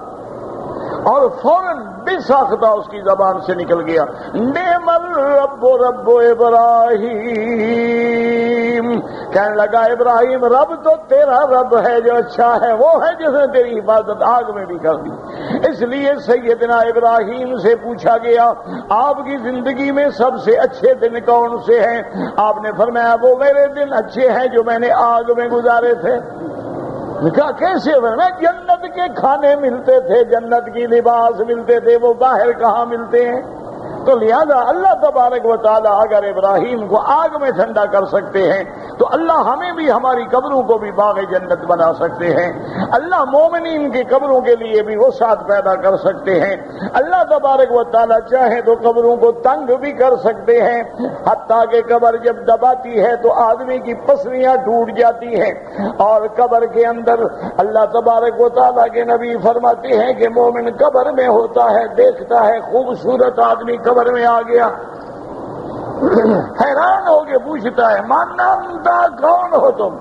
اور فوراً بے ساختہ اس کی زبان سے نکل گیا نعم الرب رب ابراہیم۔ کہنے لگا ابراہیم رب تو تیرا رب ہے جو اچھا ہے، وہ ہے جس نے تیری حفاظت آگ میں بھی کر دی۔ اس لیے سیدنا ابراہیم سے پوچھا گیا آپ کی زندگی میں سب سے اچھے دن کون سے ہیں؟ آپ نے فرمایا وہ میرے دن اچھے ہیں جو میں نے آگ میں گزارے تھے۔ کہا کیسے؟ فرمایا جنت کے کھانے ملتے تھے، جنت کی لباس ملتے تھے، وہ باہر کہاں ملتے ہیں؟ تو لہذا اللہ تبارک و تعالی اگر ابراہیم کو آگ میں ٹھنڈا کر سکتے ہیں تو اللہ ہمیں بھی ہماری قبروں کو بھی باغ جنت بنا سکتے ہیں۔ اللہ مومنین کی قبروں کے لیے بھی وسعت پیدا کر سکتے ہیں۔ اللہ تبارک و تعالی چاہے تو قبروں کو تنگ بھی کر سکتے ہیں، حتیٰ کہ قبر جب دباتی ہے تو آدمی کی پسلیاں ٹوٹ جاتی ہیں، اور قبر کے اندر اللہ تبارک و تعالی کے نبی فرماتے ہیں کہ مومن قبر میں ہوتا ہے، دیکھتا ہے خوبصورت آدمی قبر میں آ گیا، حیران ہو کے پوچھتا ہے ماننا کون ہو تم؟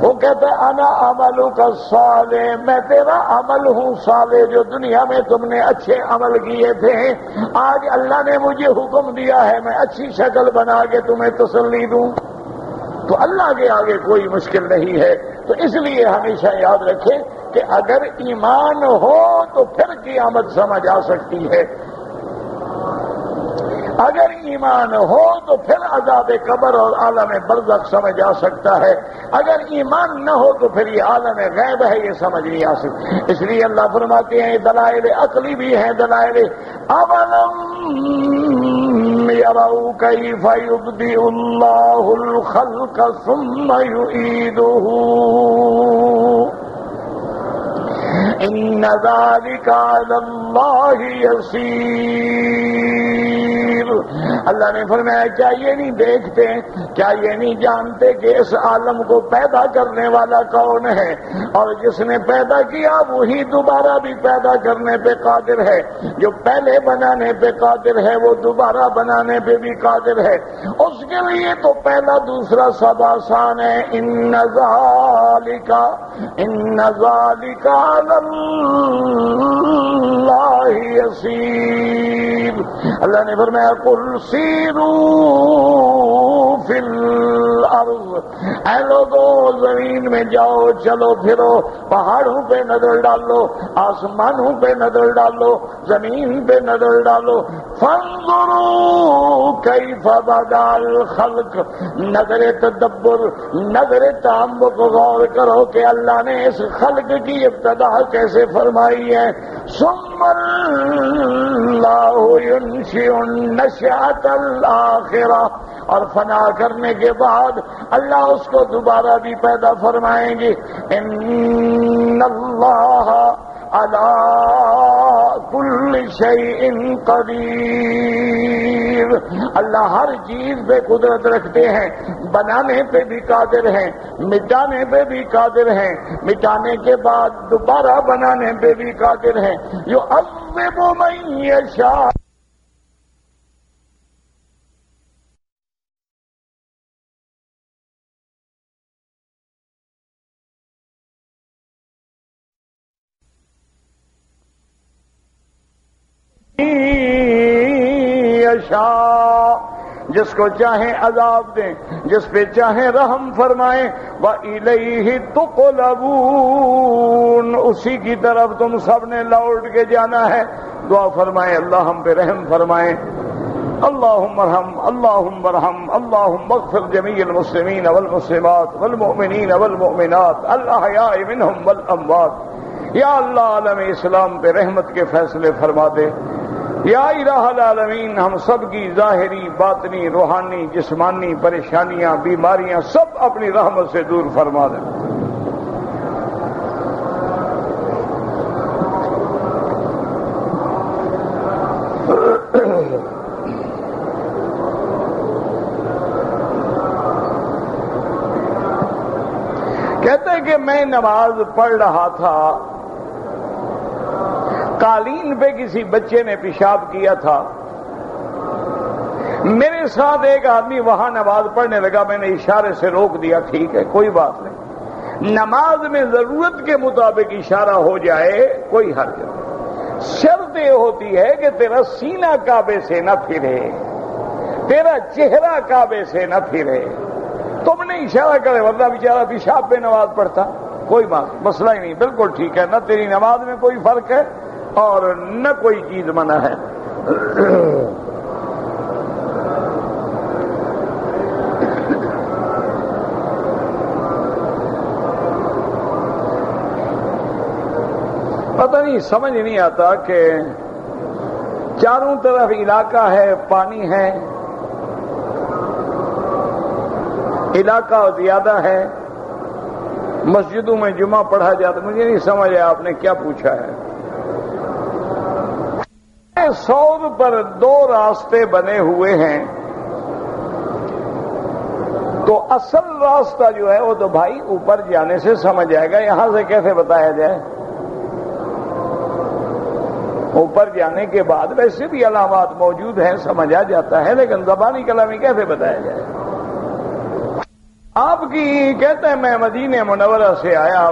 وہ کہتا ہے انا عملو کا صالح، میں تیرا عمل ہوں صالح جو دنیا میں تم نے اچھے عمل کیے تھے، آج اللہ نے مجھے حکم دیا ہے میں اچھی شکل بنا کے تمہیں تسلی دوں۔ تو اللہ کے آگے کوئی مشکل نہیں ہے۔ تو اس لیے ہمیشہ یاد رکھیں کہ اگر ایمان ہو تو پھر قیامت سمجھ آ سکتی ہے۔ اگر ایمان ہو تو پھر عذاب قبر اور عالم برزخ سمجھ آ سکتا ہے، اگر ایمان نہ ہو تو پھر یہ عالم غیب ہے، یہ سمجھ نہیں آ سکتی۔ اس لیے اللہ فرماتے ہیں دلائل عقلی بھی ہیں، دلائل اولم یروا کیف یبدئ اللہ الخلق ثم یعیدہ ان ذلک علی اللہ یسیر۔ اللہ نے فرمایا کیا یہ نہیں دیکھتے، کیا یہ نہیں جانتے کہ اس عالم کو پیدا کرنے والا کون ہے، اور جس نے پیدا کیا وہی دوبارہ بھی پیدا کرنے پہ قادر ہے، جو پہلے بنانے پہ قادر ہے وہ دوبارہ بنانے پہ بھی قادر ہے، اس کے لیے تو پہلا دوسرا سب آسان ہے۔ ان ذالک علی اللہ یسیر۔ اللہ نے فرمایا قل سیروا فی الارض، اے لوگو زمین میں جاؤ، چلو پھرو، پہاڑوں پہ نظر ڈالو، آسمانوں پہ نظر ڈالو، زمین پہ نظر ڈالو، فانظروا کیف بدأ الخلق، نظر تدبر، نظر تعمق، غور کرو کہ اللہ نے اس خلق کی ابتدا کیسے فرمائی ہے۔ ثم اللہ ينشئ النشأة الآخرہ، اور فنا کرنے کے بعد اللہ اس کو دوبارہ بھی پیدا فرمائیں گے۔ ان اللہ علی کل شیء قدیر، اللہ ہر چیز پہ قدرت رکھتے ہیں، بنانے پہ بھی قادر ہیں، مٹانے پہ بھی قادر ہیں، مٹانے کے بعد دوبارہ بنانے پہ بھی قادر ہیں۔ یعذب من یشاء، جس کو چاہیں عذاب دیں، جس پہ چاہیں رحم فرمائیں۔ وَإِلَيْهِ تُقْلَبُونَ، اسی کی طرف تم سب نے لوٹ کے جانا ہے۔ دعا فرمائیں اللہ ہم پہ رحم فرمائیں۔ اللہم ارحم، اللہم ارحم، اللہم اغفر جمیع المسلمین والمسلمات والمؤمنین والمؤمنات الاحیاء منہم والاموات۔ یا اللہ عالم اسلام پہ رحمت کے فیصلے فرما دے۔ یا الہ العالمین، ہم سب کی ظاہری، باطنی، روحانی، جسمانی پریشانیاں، بیماریاں سب اپنی رحمت سے دور فرما دیں۔ کہتے ہیں کہ میں نماز پڑھ رہا تھا، قالین پہ کسی بچے نے پیشاب کیا تھا، میرے ساتھ ایک آدمی وہاں نماز پڑھنے لگا، میں نے اشارے سے روک دیا، ٹھیک ہے کوئی بات نہیں، نماز میں ضرورت کے مطابق اشارہ ہو جائے کوئی حرج نہیں، شرط یہ ہوتی ہے کہ تیرا سینہ کعبے سے نہ پھرے، تیرا چہرہ کعبے سے نہ پھرے، تم نے اشارہ کرے، ورنہ بیچارہ پیشاب پہ نماز پڑھتا، کوئی بات مسئلہ ہی نہیں، بالکل ٹھیک ہے، نہ تیری نماز میں کوئی فرق ہے اور نہ کوئی چیز منع ہے۔ پتہ نہیں، سمجھ نہیں آتا کہ چاروں طرف علاقہ ہے، پانی ہے، علاقہ زیادہ ہے، مسجدوں میں جمعہ پڑھا جاتا، مجھے نہیں سمجھ آیا آپ نے کیا پوچھا ہے۔ سور پر دو راستے بنے ہوئے ہیں، تو اصل راستہ جو ہے وہ تو بھائی اوپر جانے سے سمجھ آئے گا، یہاں سے کیسے بتایا جائے؟ اوپر جانے کے بعد ویسے بھی علامات موجود ہیں، سمجھ آ جاتا ہے، لیکن زبانی کلامی کیسے بتایا جائے؟ آپ کی کہتے ہیں میں مدینہ منورہ سے آیا،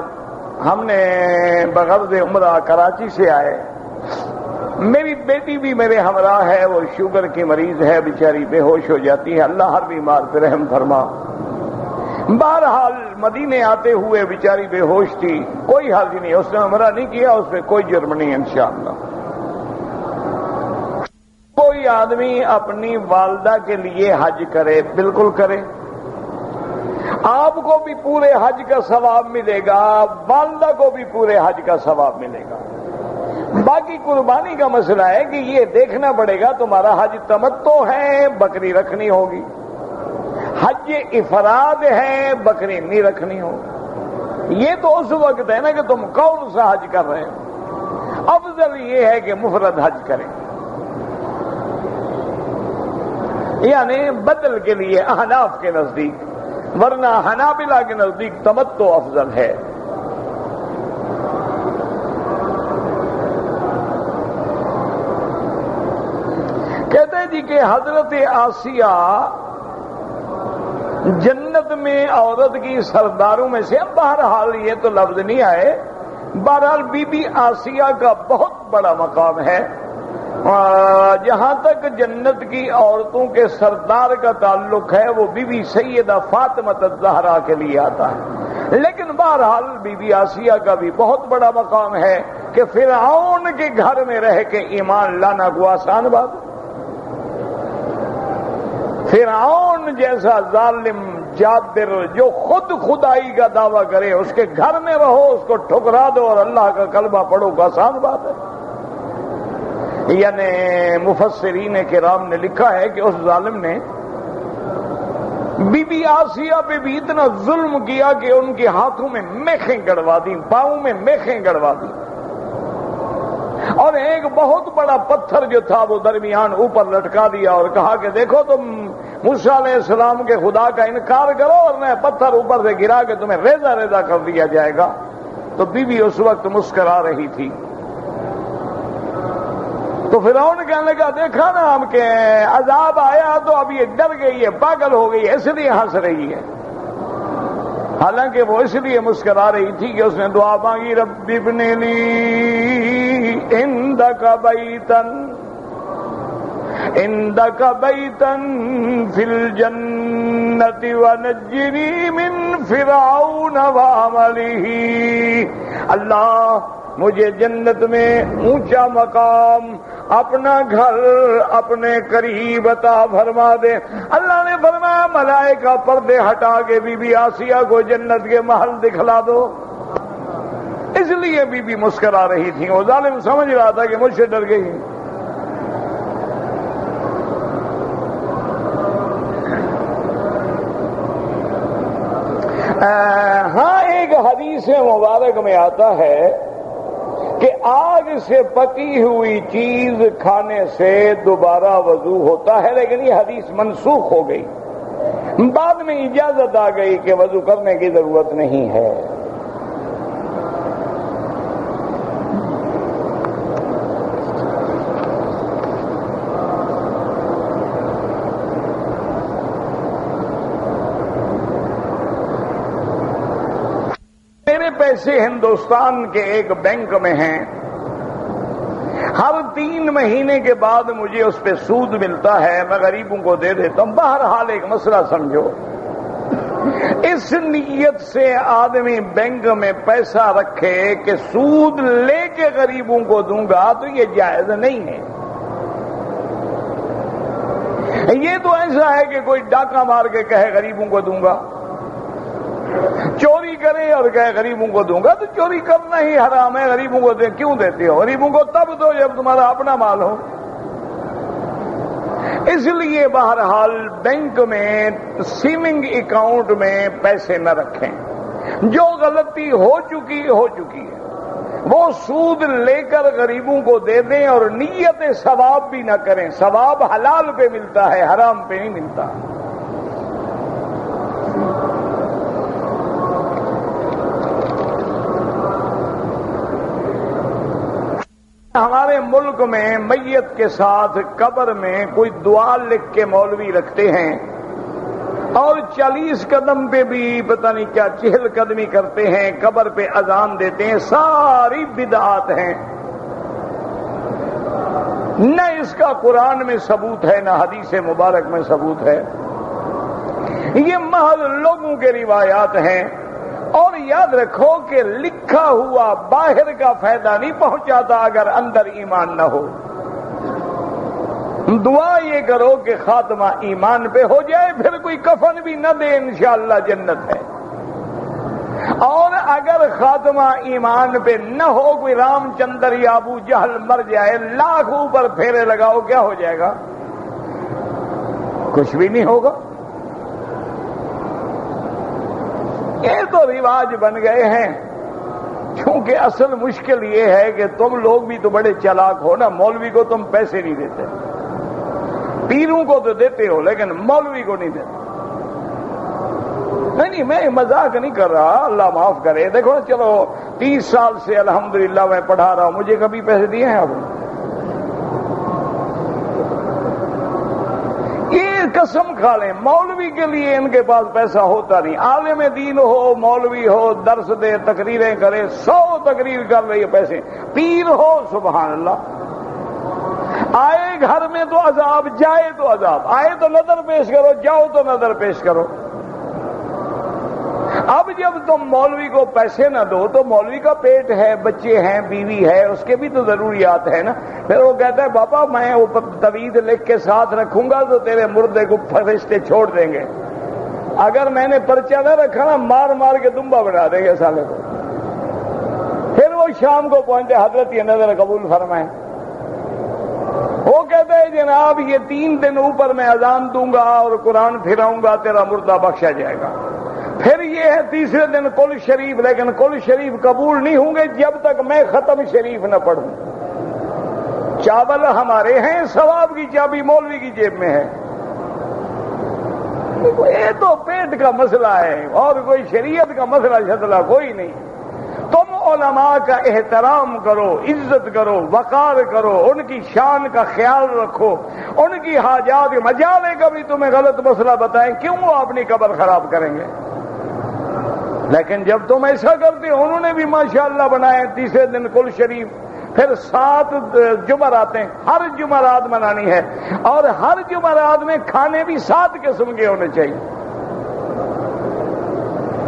ہم نے بغرض عمرہ کراچی سے آئے، میری بیٹی بھی میرے ہمراہ ہے، وہ شوگر کی مریض ہے، بیچاری بے ہوش ہو جاتی ہے، اللہ ہر بیمار پہ رحم فرما۔ بہرحال مدینے آتے ہوئے بیچاری بے ہوش تھی، کوئی حرج نہیں، اس نے عمرہ نہیں کیا، اس پہ کوئی جرم نہیں انشاءاللہ۔ کوئی آدمی اپنی والدہ کے لیے حج کرے، بالکل کرے، آپ کو بھی پورے حج کا ثواب ملے گا، والدہ کو بھی پورے حج کا ثواب ملے گا۔ باقی قربانی کا مسئلہ ہے کہ یہ دیکھنا پڑے گا تمہارا حج تمتع ہے، بکری رکھنی ہوگی، حج افراد ہے، بکری نہیں رکھنی ہوگی۔ یہ تو اس وقت ہے نا کہ تم کون سا حج کر رہے ہو۔ افضل یہ ہے کہ مفرد حج کریں، یعنی بدل کے لیے احناف کے نزدیک، ورنہ حنابلہ کے نزدیک تمتع افضل ہے۔ کہتے ہیں جی کہ حضرت آسیہ جنت میں عورت کی سرداروں میں سے، اب بہرحال یہ تو لفظ نہیں آئے، بہرحال بی بی آسیہ کا بہت بڑا مقام ہے۔ جہاں تک جنت کی عورتوں کے سردار کا تعلق ہے وہ بی بی سیدہ فاطمہ الزہرا کے لیے آتا ہے، لیکن بہرحال بی بی آسیہ کا بھی بہت بڑا مقام ہے کہ فرعون کے گھر میں رہ کے ایمان لانا کوئی آسان بات ہے۔ فرعون جیسا ظالم جابر جو خود خدائی کا دعویٰ کرے، اس کے گھر میں رہو، اس کو ٹھکرا دو اور اللہ کا کلمہ پڑھو، کو آسان بات ہے؟ یعنی مفسرین کرام نے لکھا ہے کہ اس ظالم نے بی بی آسیہ پہ بھی اتنا ظلم کیا کہ ان کے ہاتھوں میں میخیں گڑوا دی، پاؤں میں میخیں گڑوا دی، اور ایک بہت بڑا پتھر جو تھا وہ درمیان اوپر لٹکا دیا اور کہا کہ دیکھو تم موسیٰ علیہ السلام کے خدا کا انکار کرو اور میں پتھر اوپر سے گرا کے تمہیں ریزہ ریزہ کر دیا جائے گا۔ تو بی بی اس وقت مسکرا رہی تھی۔ تو فرعون کہنے لگا دیکھا نا ہم کہ عذاب آیا تو اب یہ ڈر گئی ہے، پاگل ہو گئی ہے، اس لیے ہنس رہی ہے۔ حالانکہ وہ اس لیے مسکرا رہی تھی کہ اس نے دعا مانگی، رب ابن لی عندک بیتن عندک بیتن فی الجنت ونجنی من فرعون وعملہ، اللہ مجھے جنت میں اونچا مقام، اپنا گھر اپنے قریب عطا فرما دے۔ اللہ نے فرمایا ملائکہ پردے ہٹا کے بی بی آسیہ کو جنت کے محل دکھلا دو۔ اس لیے بی بی مسکرا رہی تھی، وہ ظالم سمجھ رہا تھا کہ مجھ سے ڈر گئی۔ ہاں ایک حدیث مبارک میں آتا ہے کہ آگ سے پکی ہوئی چیز کھانے سے دوبارہ وضو ہوتا ہے، لیکن یہ حدیث منسوخ ہو گئی، بعد میں اجازت آ گئی کہ وضو کرنے کی ضرورت نہیں ہے۔ پیسے ہندوستان کے ایک بینک میں ہیں، ہر 3 مہینے کے بعد مجھے اس پہ سود ملتا ہے، میں غریبوں کو دے دیتا ہوں۔ بہرحال ایک مسئلہ سمجھو، اس نیت سے آدمی بینک میں پیسہ رکھے کہ سود لے کے غریبوں کو دوں گا تو یہ جائز نہیں ہے۔ یہ تو ایسا ہے کہ کوئی ڈاکہ مار کے کہے غریبوں کو دوں گا، چوری کرے اور کہے غریبوں کو دوں گا، تو چوری کرنا ہی حرام ہے۔ غریبوں کو کیوں دیتے ہو؟ غریبوں کو تب دو جب تمہارا اپنا مال ہو۔ اس لیے بہرحال بینک میں سیونگ اکاؤنٹ میں پیسے نہ رکھیں، جو غلطی ہو چکی ہے وہ سود لے کر غریبوں کو دے دیں، اور نیت ثواب بھی نہ کریں۔ ثواب حلال پہ ملتا ہے، حرام پہ نہیں ملتا۔ ہمارے ملک میں میت کے ساتھ قبر میں کوئی دعا لکھ کے مولوی رکھتے ہیں، اور 40 قدم پہ بھی پتہ نہیں کیا 40 قدمی کرتے ہیں، قبر پہ اذان دیتے ہیں، ساری بدعات ہیں۔ نہ اس کا قرآن میں ثبوت ہے، نہ حدیث مبارک میں ثبوت ہے، یہ محض لوگوں کے روایات ہیں۔ اور یاد رکھو کہ لکھا ہوا باہر کا فائدہ نہیں پہنچاتا اگر اندر ایمان نہ ہو۔ دعا یہ کرو کہ خاتمہ ایمان پہ ہو جائے، پھر کوئی کفن بھی نہ دے انشاءاللہ جنت ہے۔ اور اگر خاتمہ ایمان پہ نہ ہو، کوئی رام چندر یا ابو جہل مر جائے، لاکھ اوپر پھیرے لگاؤ، کیا ہو جائے گا؟ کچھ بھی نہیں ہوگا۔ یہ تو رواج بن گئے ہیں، کیونکہ اصل مشکل یہ ہے کہ تم لوگ بھی تو بڑے چالاک ہو نا، مولوی کو تم پیسے نہیں دیتے، پیروں کو تو دیتے ہو لیکن مولوی کو نہیں دیتے۔ نہیں میں مذاق نہیں کر رہا، اللہ معاف کرے۔ دیکھو چلو 30 سال سے الحمدللہ میں پڑھا رہا ہوں، مجھے کبھی پیسے دیے ہیں آپ نے؟ یہ قسم کھا لیں مولوی کے لیے ان کے پاس پیسہ ہوتا نہیں۔ عالم دین ہو، مولوی ہو، درس دے، تقریریں کرے، 100 تقریر کر رہی ہے پیسے۔ پیر ہو، سبحان اللہ، آئے گھر میں تو عذاب، جائے تو عذاب، آئے تو نظر پیش کرو، جاؤ تو نظر پیش کرو۔ اب جب تم مولوی کو پیسے نہ دو تو مولوی کا پیٹ ہے، بچے ہیں، بیوی ہے، اس کے بھی تو ضروریات ہے نا۔ پھر وہ کہتا ہے بابا میں طویل لکھ کے ساتھ رکھوں گا تو تیرے مردے کو فرشتے چھوڑ دیں گے، اگر میں نے پرچہ نہ رکھا نا مار مار کے دمبا بنا دیں گے سالے کو۔ پھر وہ شام کو پہنچے، حضرت یہ نظر قبول فرمائیں۔ وہ کہتا ہے جناب یہ 3 دن اوپر میں اذان دوں گا اور قرآن پھراؤں گا، تیرا مردہ بخشا جائے گا۔ پھر یہ ہے تیسرے دن کل شریف، لیکن کل شریف قبول نہیں ہوں گے جب تک میں ختم شریف نہ پڑھوں۔ چاول ہمارے ہیں، ثواب کی چابی مولوی کی جیب میں ہے۔ یہ تو پیٹ کا مسئلہ ہے اور کوئی شریعت کا مسئلہ شدلہ کوئی نہیں۔ تم علماء کا احترام کرو، عزت کرو، وقار کرو، ان کی شان کا خیال رکھو، ان کی حاجات مجالے کا بھی تمہیں غلط مسئلہ بتائیں، کیوں وہ اپنی قبر خراب کریں گے؟ لیکن جب تم ایسا کرتے ہو، انہوں نے بھی ماشاءاللہ بنائے، تیسرے دن کل شریف، پھر 7 جمعرات ہیں، ہر جمعرات منانی ہے، اور ہر جمعرات میں کھانے بھی 7 قسم کے ہونے چاہیے،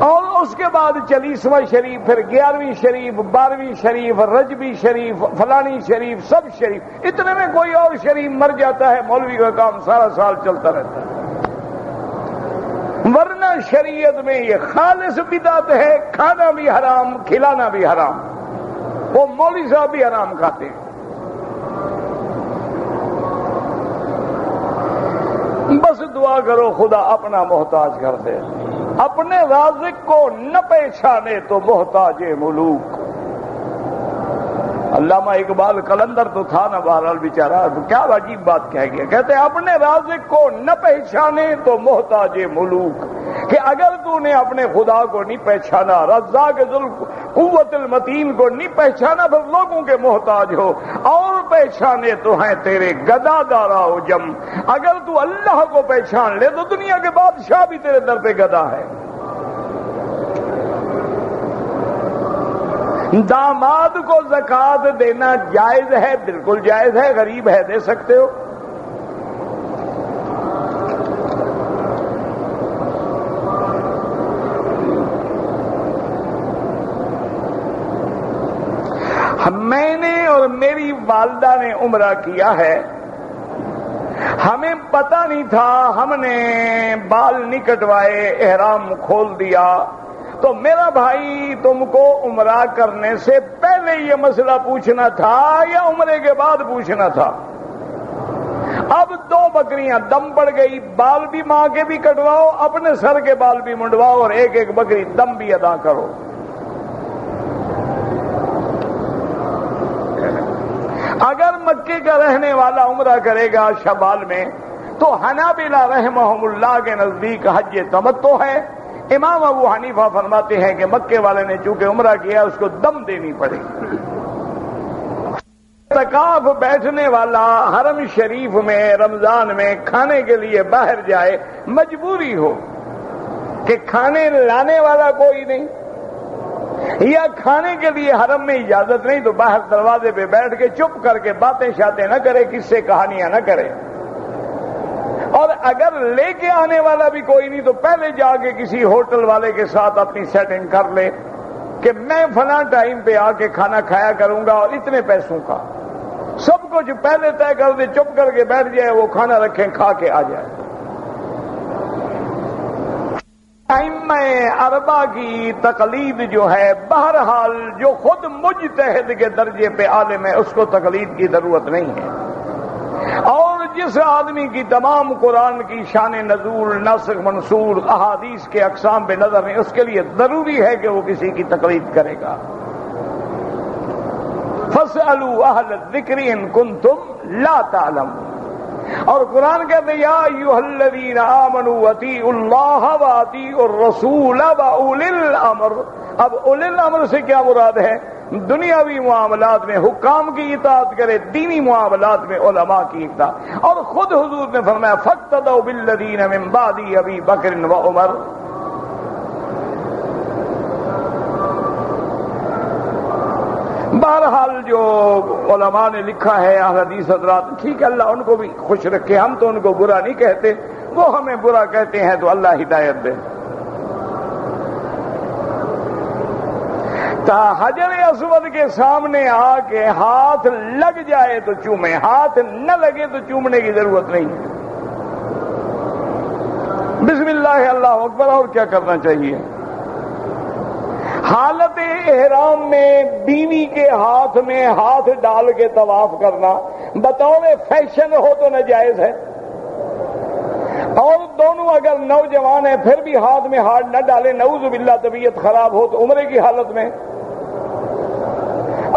اور اس کے بعد 40واں شریف، پھر 11ویں شریف، 12ویں شریف، رجبی شریف، فلانی شریف، سب شریف۔ اتنے میں کوئی اور شریف مر جاتا ہے، مولوی کا کام سارا سال چلتا رہتا ہے۔ ورنہ شریعت میں یہ خالص بدعت ہے، کھانا بھی حرام، کھلانا بھی حرام، وہ مولوی صاحب بھی حرام کھاتے ہیں۔ بس دعا کرو خدا اپنا محتاج کر دے، اپنے رازق کو نہ پہچانے تو محتاج ملوک۔ علامہ اقبال قلندر تو تھا نا بہرحال بیچارہ، کیا عجیب بات کہہ گیا، کہتے اپنے رازق کو نہ پہچانے تو محتاج ملوک، کہ اگر تو نے اپنے خدا کو نہیں پہچانا، رزاق ذل قوت المتین کو نہیں پہچانا، پھر لوگوں کے محتاج ہو، اور پہچانے تو ہیں تیرے گدا دارا ہو جم۔ اگر تو اللہ کو پہچان لے تو دنیا کے بادشاہ بھی تیرے در پہ گدا ہے۔ داماد کو زکوٰۃ دینا جائز ہے، بالکل جائز ہے، غریب ہے دے سکتے ہو۔ میں نے اور میری والدہ نے عمرہ کیا ہے، ہمیں پتہ نہیں تھا، ہم نے بال نہیں کٹوائے، احرام کھول دیا، تو میرا بھائی تم کو عمرہ کرنے سے پہلے یہ مسئلہ پوچھنا تھا یا عمرے کے بعد پوچھنا تھا؟ اب 2 بکریاں دم پڑ گئی، بال بھی ماں کے بھی کٹواؤ، اپنے سر کے بال بھی منڈواؤ، اور 1 بکری دم بھی ادا کرو۔ اگر مکے کا رہنے والا عمرہ کرے گا شوال میں تو حنابلہ رحمہم اللہ کے نزدیک حج تمتع ہے۔ امام ابو حنیفہ فرماتے ہیں کہ مکے والے نے چونکہ عمرہ کیا اس کو دم دینی پڑے گی۔ اعتکاف بیٹھنے والا حرم شریف میں رمضان میں کھانے کے لیے باہر جائے، مجبوری ہو کہ کھانے لانے والا کوئی نہیں، یا کھانے کے لیے حرم میں اجازت نہیں، تو باہر دروازے پہ بیٹھ کے چپ کر کے باتیں شاتیں نہ کرے، کس سے کہانیاں نہ کرے، اور اگر لے کے آنے والا بھی کوئی نہیں تو پہلے جا کے کسی ہوٹل والے کے ساتھ اپنی سیٹنگ کر لے کہ میں فلاں ٹائم پہ آ کے کھانا کھایا کروں گا اور اتنے پیسوں کا، سب کچھ پہلے طے کر دے، چپ کر کے بیٹھ جائے، وہ کھانا رکھیں، کھا کے آ جائے۔ ائمہ اربعہ کی تقلید جو ہے، بہرحال جو خود مجتہد کے درجے پہ عالم ہے اس کو تقلید کی ضرورت نہیں ہے، اور جس آدمی کی تمام قرآن کی شان نزول، ناسخ منسوخ، احادیث کے اقسام پہ نظر نہیں، اس کے لیے ضروری ہے کہ وہ کسی کی تقلید کرے گا۔ فاسألوا اہل الذکر ان کنتم لا تعلمون۔ اور قرآن کہتے ہیں یا ایھا الذین آمنوا اطیعوا اللہ واطیعوا الرسول واولی الامر۔ اب اولی الامر سے کیا مراد ہے؟ دنیاوی معاملات میں حکام کی اطاعت کرے، دینی معاملات میں علماء کی اطاعت۔ اور خود حضور نے فرمایا فاقتدوا بالذین من بعد ابی بکر و عمر۔ بہرحال جو علماء نے لکھا ہے اہل حدیث حضرات، ٹھیک ہے، اللہ ان کو بھی خوش رکھے، ہم تو ان کو برا نہیں کہتے، وہ ہمیں برا کہتے ہیں تو اللہ ہدایت دے۔ حجر اسود کے سامنے آ کے ہاتھ لگ جائے تو چومے، ہاتھ نہ لگے تو چومنے کی ضرورت نہیں ہے۔ بسم اللہ اللہ اکبر، اور کیا کرنا چاہیے؟ حالت احرام میں بیوی کے ہاتھ میں ہاتھ ڈال کے طواف کرنا بطور فیشن ہو تو ناجائز ہے، اور دونوں اگر نوجوان ہیں پھر بھی ہاتھ میں ہاتھ نہ ڈالیں، نعوذ باللہ طبیعت خراب ہو تو عمرے کی حالت میں۔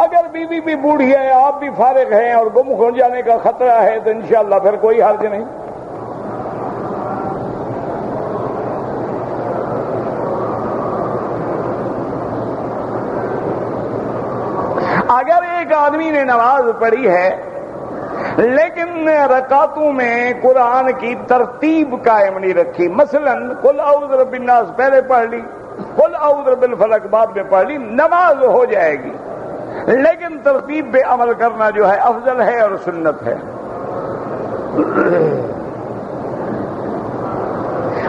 اگر بیوی بھی بوڑھی ہے، آپ بھی فارغ ہیں اور گم ہو جانے کا خطرہ ہے تو انشاءاللہ پھر کوئی حرج نہیں۔ اگر ایک آدمی نے نماز پڑھی ہے لیکن رکعتوں میں قرآن کی ترتیب قائم نہیں رکھی، مثلا قل اعوذ برب الناس پہلے پڑھ لی، قل اعوذ برب الفلق بعد میں پڑھ لی، نماز ہو جائے گی، لیکن ترتیب پہ عمل کرنا جو ہے افضل ہے اور سنت ہے۔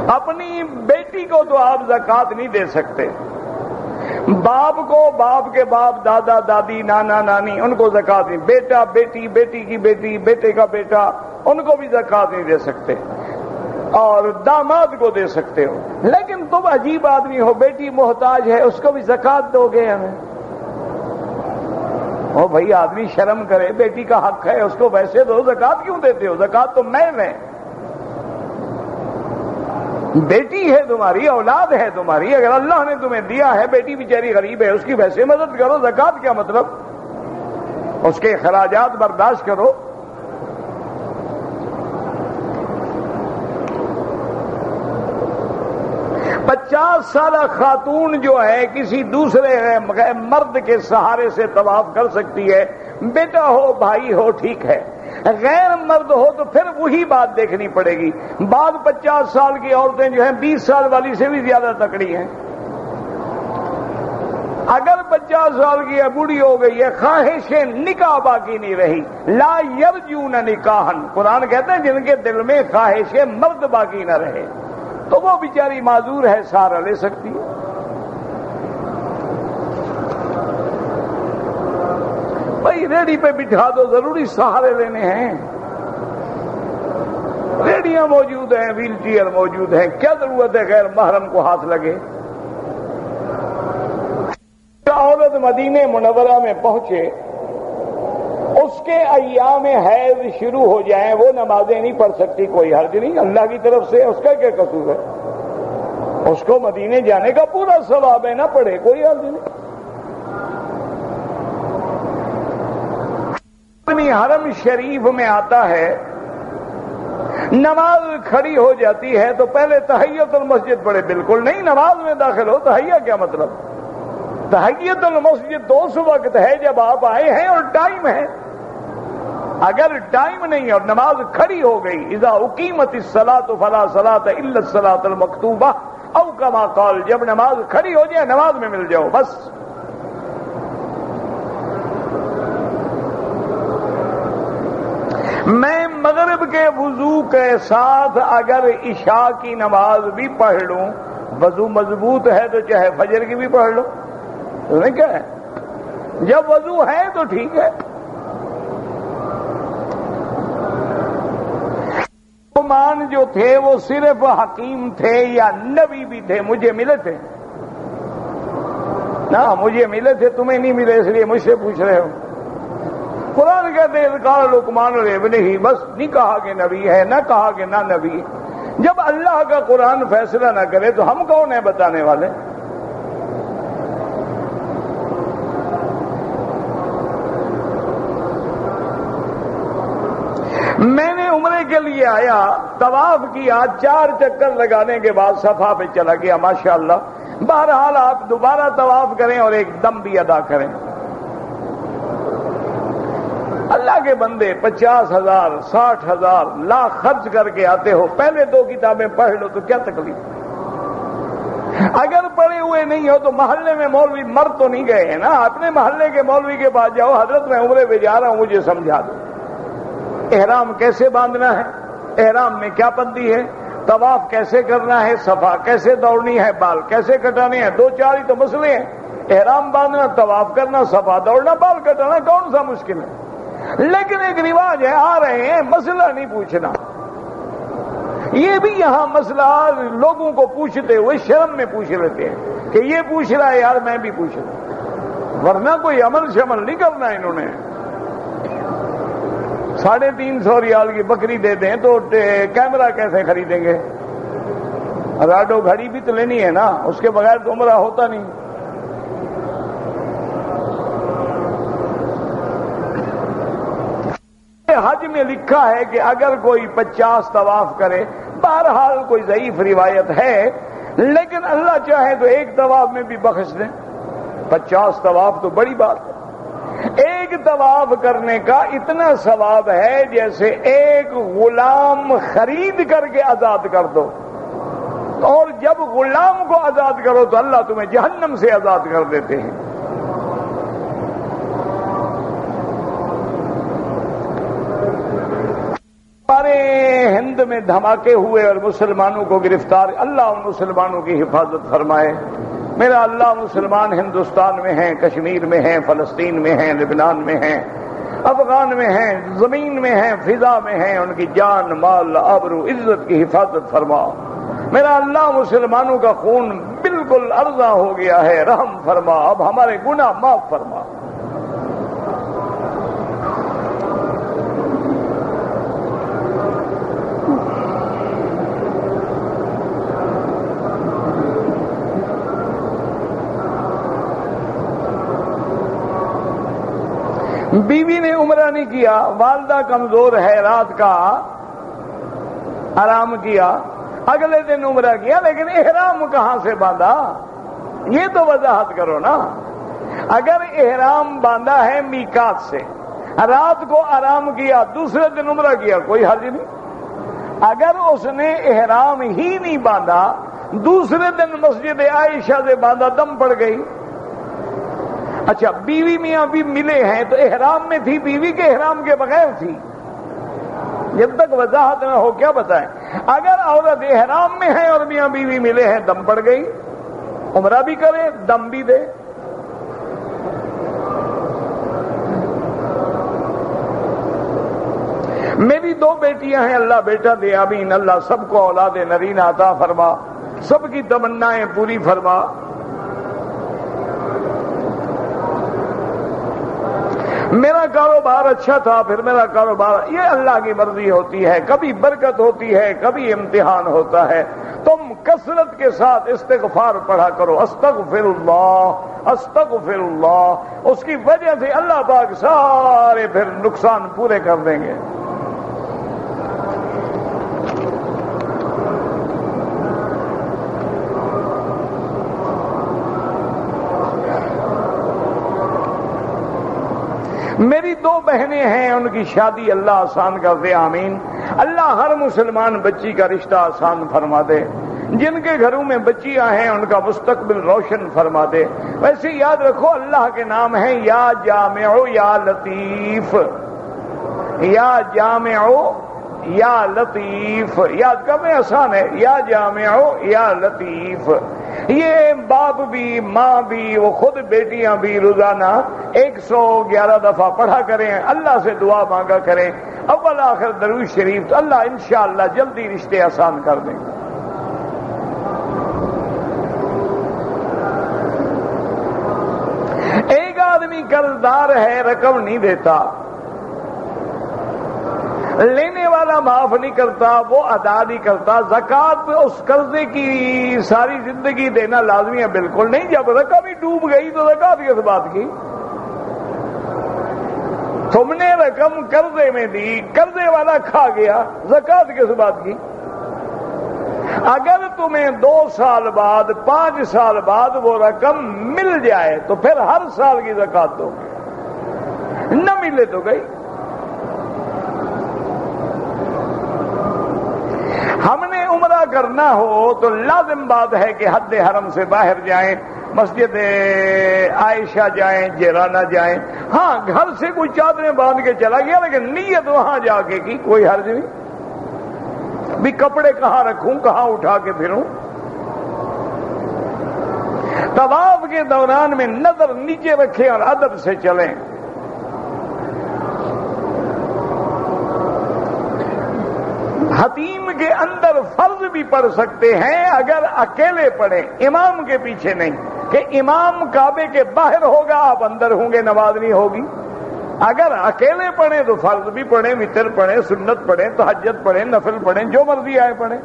اپنی بیٹی کو تو آپ زکوٰۃ نہیں دے سکتے، باپ کو، باپ کے باپ، دادا دادی، نانا نانی، ان کو زکوٰۃ نہیں، بیٹا بیٹی، بیٹی کی بیٹی، بیٹے کا بیٹا، ان کو بھی زکوٰۃ نہیں دے سکتے، اور داماد کو دے سکتے ہو، لیکن تم عجیب آدمی ہو، بیٹی محتاج ہے اس کو بھی زکوٰۃ دو گے ہمیں؟ او بھائی آدمی شرم کرے، بیٹی کا حق ہے اس کو ویسے دو، زکوٰۃ کیوں دیتے ہو؟ زکوٰۃ تو محض ہے، بیٹی ہے تمہاری، اولاد ہے تمہاری، اگر اللہ نے تمہیں دیا ہے، بیٹی بیچاری غریب ہے اس کی ویسے مدد کرو، زکوٰۃ کیا مطلب؟ اس کے اخراجات برداشت کرو۔ پچاس سالہ خاتون جو ہے کسی دوسرے مرد کے سہارے سے طواف کر سکتی ہے، بیٹا ہو بھائی ہو ٹھیک ہے، غیر مرد ہو تو پھر وہی بات دیکھنی پڑے گی۔ بعض 50 سال کی عورتیں جو ہیں 20 سال والی سے بھی زیادہ تکڑی ہیں، اگر 50 سال کی ہے، بوڑھی ہو گئی ہے، خواہش نکاح باقی نہیں رہی، لا یرجون نکاحا، قرآن کہتے ہیں جن کے دل میں خواہش مرد باقی نہ رہے تو وہ بیچاری معذور ہے، سہارا لے سکتی ہے۔ بھائی ریڑھی پہ بٹھا دو، ضروری سہارے لینے ہیں، ریڑیاں موجود ہیں، ویل چیئر موجود ہیں، کیا ضرورت ہے غیر محرم کو ہاتھ لگے؟ عورت مدینہ منورہ میں پہنچے، اس کے ایام حیض شروع ہو جائیں، وہ نمازیں نہیں پڑھ سکتی، کوئی حرج نہیں، اللہ کی طرف سے اس کا کیا قصور ہے؟ اس کو مدینے جانے کا پورا ثواب ہے، نہ پڑھے کوئی حرج نہیں۔ اپنی حرم شریف میں آتا ہے، نماز کھڑی ہو جاتی ہے تو پہلے تحیت المسجد پڑھے، بالکل نہیں، نماز میں داخل ہو، تحیہ کیا مطلب؟ تحیت المسجد تو اس وقت ہے جب آپ آئے ہیں اور ٹائم ہے، اگر ٹائم نہیں اور نماز کھڑی ہو گئی، اذا اقیمت الصلاۃ فلا صلاۃ الا الصلاۃ المکتوبہ او کما قال، جب نماز کھڑی ہو جائے نماز میں مل جاؤ بس۔ میں مغرب کے وضو کے ساتھ اگر عشاء کی نماز بھی پڑھ لوں، وضو مضبوط ہے تو چاہے فجر کی بھی پڑھ لو، تمہیں کیا ہے؟ جب وضو ہے تو ٹھیک ہے۔ جو تھے وہ صرف حکیم تھے یا نبی بھی تھے؟ مجھے ملے تھے نا، مجھے ملے تھے، تمہیں نہیں ملے، اس لیے مجھ سے پوچھ رہے ہو۔ قرآن کہتے ہیں قال لقمان لابنہ، بس نہیں کہا کہ نبی ہے، نہ کہا کہ نہ نبی۔ جب اللہ کا قرآن فیصلہ نہ کرے تو ہم کون ہیں بتانے والے؟ میں نے عمرے کے لیے آیا، طواف کیا، 4 چکر لگانے کے بعد صفا پہ چلا گیا، ماشاءاللہ۔ بہرحال آپ دوبارہ طواف کریں اور ایک دم بھی ادا کریں۔ اللہ کے بندے 50,000 60,000 لاکھ خرچ کر کے آتے ہو، پہلے 2 کتابیں پڑھ لو تو کیا تکلیف؟ اگر پڑھے ہوئے نہیں ہو تو محلے میں مولوی مر تو نہیں گئے ہیں نا، اپنے محلے کے مولوی کے پاس جاؤ، حضرت میں عمرے پہ جا رہا ہوں، مجھے سمجھا دو احرام کیسے باندھنا ہے، احرام میں کیا بندی ہے، طواف کیسے کرنا ہے، صفا کیسے دوڑنی ہے، بال کیسے کٹانے ہیں، 2-4 ہی تو مسئلے ہیں، احرام باندھنا، طواف کرنا، صفا دوڑنا، بال کٹانا، کون سا مشکل ہے؟ لیکن ایک رواج ہے، آ رہے ہیں مسئلہ نہیں پوچھنا۔ یہ بھی یہاں مسئلہ لوگوں کو پوچھتے ہوئے شرم میں پوچھ لیتے ہیں کہ یہ پوچھ رہا ہے، یار میں بھی پوچھ رہا ہوں، ورنہ کوئی عمل شمل نہیں کرنا انہوں نے۔ 350 ریال کی بکری دے دیں تو کیمرہ کیسے خریدیں گے؟ راڈو گھڑی بھی تو لینی ہے نا، اس کے بغیر تو عمرہ ہوتا نہیں۔ حج میں لکھا ہے کہ اگر کوئی 50 طواف کرے، بہرحال کوئی ضعیف روایت ہے، لیکن اللہ چاہے تو ایک طواف میں بھی بخش دیں۔ 50 طواف تو بڑی بات ہے۔ ایک طواف کرنے کا اتنا ثواب ہے جیسے ایک غلام خرید کر کے آزاد کر دو، اور جب غلام کو آزاد کرو تو اللہ تمہیں جہنم سے آزاد کر دیتے ہیں۔ ہمارے ہند میں دھماکے ہوئے اور مسلمانوں کو گرفتار، اللہ ان مسلمانوں کی حفاظت فرمائے۔ میرا اللہ مسلمان ہندوستان میں ہیں، کشمیر میں ہیں، فلسطین میں ہیں، لبنان میں ہیں، افغان میں ہیں، زمین میں ہیں، فضا میں ہیں، ان کی جان مال آبرو عزت کی حفاظت فرما۔ میرا اللہ مسلمانوں کا خون بالکل ارزاں ہو گیا ہے، رحم فرما، اب ہمارے گناہ معاف فرما۔ بیوی نے عمرہ نہیں کیا، والدہ کمزور ہے، رات کا آرام کیا، اگلے دن عمرہ کیا، لیکن احرام کہاں سے باندھا؟ یہ تو وضاحت کرو نا۔ اگر احرام باندھا ہے میقات سے، رات کو آرام کیا، دوسرے دن عمرہ کیا، کوئی حرج نہیں۔ اگر اس نے احرام ہی نہیں باندھا، دوسرے دن مسجد عائشہ سے باندھا، دم پڑ گئی۔ اچھا، بیوی میاں بھی ملے ہیں تو احرام میں تھی بیوی کے احرام کے بغیر تھی؟ جب تک وضاحت نہ ہو کیا بتائیں۔ اگر عورت احرام میں ہے اور میاں بیوی ملے ہیں، دم پڑ گئی، عمرہ بھی کرے، دم بھی دے۔ میری 2 بیٹیاں ہیں، اللہ بیٹا دے آمین، اللہ سب کو اولاد نرین عطا فرما، سب کی تمنائیں پوری فرما۔ میرا کاروبار اچھا تھا، پھر میرا کاروبار، یہ اللہ کی مرضی ہوتی ہے، کبھی برکت ہوتی ہے، کبھی امتحان ہوتا ہے۔ تم کثرت کے ساتھ استغفار پڑھا کرو، استغفر اللہ استغفر اللہ، اس کی وجہ سے اللہ پاک سارے پھر نقصان پورے کر دیں گے۔ میری 2 بہنیں ہیں، ان کی شادی اللہ آسان کر دے آمین۔ اللہ ہر مسلمان بچی کا رشتہ آسان فرما دے، جن کے گھروں میں بچیاں ہیں ان کا مستقبل روشن فرما دے۔ ویسے یاد رکھو اللہ کے نام ہیں یا جامع یا لطیف، یا جامع یا لطیف، یاد کرنے آسان ہے، یا جامع یا لطیف۔ یہ باپ بھی ماں بھی وہ خود بیٹیاں بھی روزانہ 111 دفعہ پڑھا کریں، اللہ سے دعا مانگا کریں، اول آخر درود شریف، تو اللہ انشاءاللہ جلدی رشتے آسان کر دیں گے۔ ایک آدمی قرضدار ہے، رقم نہیں دیتا، لینے والا معاف نہیں کرتا، وہ ادا نہیں کرتا، زکوٰۃ اس قرضے کی ساری زندگی دینا لازمی ہے؟ بالکل نہیں۔ جب رقم ہی ڈوب گئی تو زکوٰۃ کس بات کی؟ تم نے رقم قرضے میں دی، قرضے والا کھا گیا، زکوٰۃ کس بات کی؟ اگر تمہیں 2 سال بعد 5 سال بعد وہ رقم مل جائے تو پھر ہر سال کی زکوٰۃ دو گے، نہ ملے تو گئی۔ ہم نے عمرہ کرنا ہو تو لازم بات ہے کہ حد حرم سے باہر جائیں، مسجد عائشہ جائیں، جیرانہ جائیں۔ ہاں گھر سے کوئی چادریں باندھ کے چلا گیا لیکن نیت وہاں جا کے کی، کوئی حرج نہیں۔ بھی کپڑے کہاں رکھوں، کہاں اٹھا کے پھروں؟ طواف کے دوران میں نظر نیچے رکھیں اور ادب سے چلیں۔ حتیم کے اندر فرض بھی پڑھ سکتے ہیں اگر اکیلے پڑھیں، امام کے پیچھے نہیں، کہ امام کعبے کے باہر ہوگا، آپ اندر ہوں گے، نماز نہیں ہوگی۔ اگر اکیلے پڑھیں تو فرض بھی پڑھیں، وتر پڑھیں، سنت پڑھیں، تہجد پڑھیں، نفل پڑھیں، جو مرضی آئے پڑھیں۔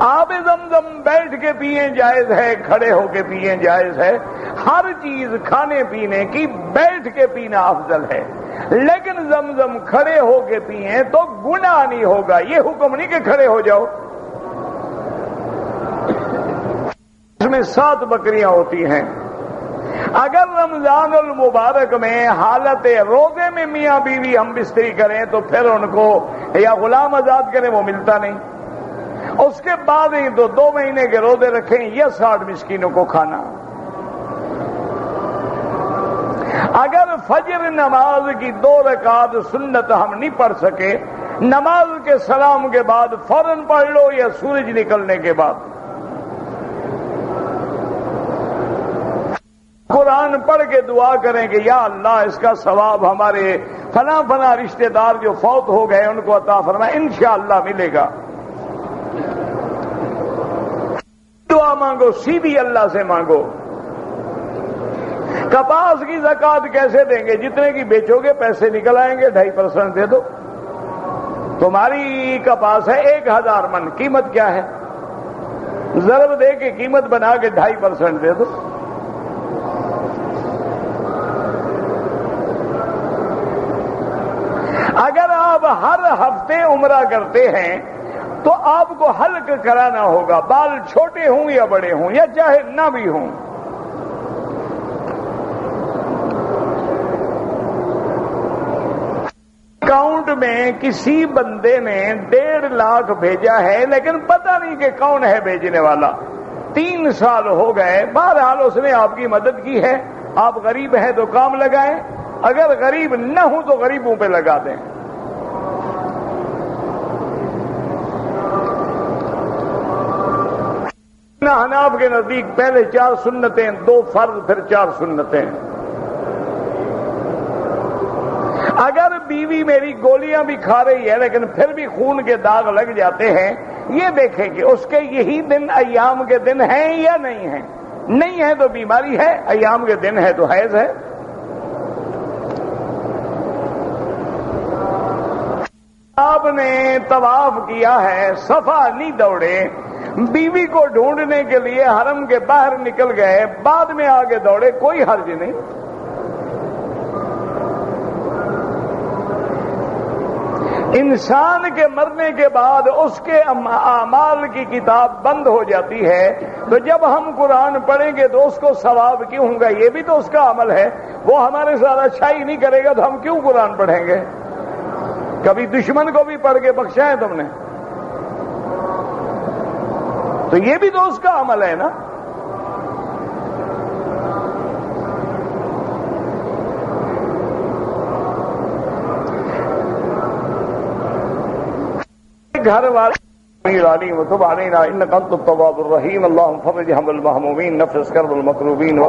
آب زمزم بیٹھ کے پیئیں جائز ہے، کھڑے ہو کے پیئیں جائز ہے، ہر چیز کھانے پینے کی بیٹھ کے پینا افضل ہے، لیکن زمزم کھڑے ہو کے پیئیں تو گناہ نہیں ہوگا۔ یہ حکم نہیں کہ کھڑے ہو جاؤ۔ اس میں 7 بکریاں ہوتی ہیں۔ اگر رمضان المبارک میں حالت روزے میں میاں بیوی ہم بستری کریں تو پھر ان کو یا غلام آزاد کریں، وہ ملتا نہیں۔ اس کے بعد ہی تو 2 مہینے کے روزے رکھیں یا 60 مسکینوں کو کھانا۔ اگر فجر نماز کی 2 رکعت سنت ہم نہیں پڑھ سکے، نماز کے سلام کے بعد فوراً پڑھ لو یا سورج نکلنے کے بعد۔ قرآن پڑھ کے دعا کریں کہ یا اللہ اس کا ثواب ہمارے فلاں فلاں رشتہ دار جو فوت ہو گئے ان کو عطا فرما، انشاءاللہ ملے گا۔ دعا مانگو، سیدھی اللہ سے مانگو۔ کپاس کی زکوٰۃ کیسے دیں گے؟ جتنے کی بیچو گے پیسے نکل آئیں گے، 2.5% دے دو۔ تمہاری کپاس ہے 1000 من، قیمت کیا ہے؟ ضرب دے کے قیمت بنا کے 2.5% دے دو۔ اگر آپ ہر ہفتے عمرہ کرتے ہیں تو آپ کو حلق کرانا ہوگا، بال چھوٹے ہوں یا بڑے ہوں یا چاہے نہ بھی ہوں۔ اکاؤنٹ میں کسی بندے نے 1.5 لاکھ بھیجا ہے لیکن پتہ نہیں کہ کون ہے بھیجنے والا، 3 سال ہو گئے، بہرحال اس نے آپ کی مدد کی ہے۔ آپ غریب ہیں تو کام لگائیں، اگر غریب نہ ہوں تو غریبوں پہ لگا دیں۔ حناف کے نزدیک پہلے 4 سنتیں، 2 فرض، پھر 4 سنتیں۔ اگر بیوی میری گولیاں بھی کھا رہی ہے لیکن پھر بھی خون کے داغ لگ جاتے ہیں، یہ دیکھیں کہ اس کے یہی دن ایام کے دن ہیں یا نہیں ہیں۔ نہیں ہے تو بیماری ہے، ایام کے دن ہے تو حیض ہے۔ آپ نے طواف کیا ہے، صفا نہیں دوڑے، بیوی کو ڈھونڈنے کے لیے حرم کے باہر نکل گئے، بعد میں آگے دوڑے، کوئی حرج نہیں۔ انسان کے مرنے کے بعد اس کے اعمال کی کتاب بند ہو جاتی ہے، تو جب ہم قرآن پڑھیں گے تو اس کو ثواب کیوں ہوگا؟ یہ بھی تو اس کا عمل ہے۔ وہ ہمارے ساتھ اچھائی نہیں کرے گا تو ہم کیوں قرآن پڑھیں گے؟ کبھی دشمن کو بھی پڑھ کے بخشا ہے تم نے؟ تو یہ بھی تو اس کا عمل ہے نا۔ گھر والے العلیم وتب علینا انک انت التواب الرحیم اللهم فرج هم المهمومین نفس کرب المکروبین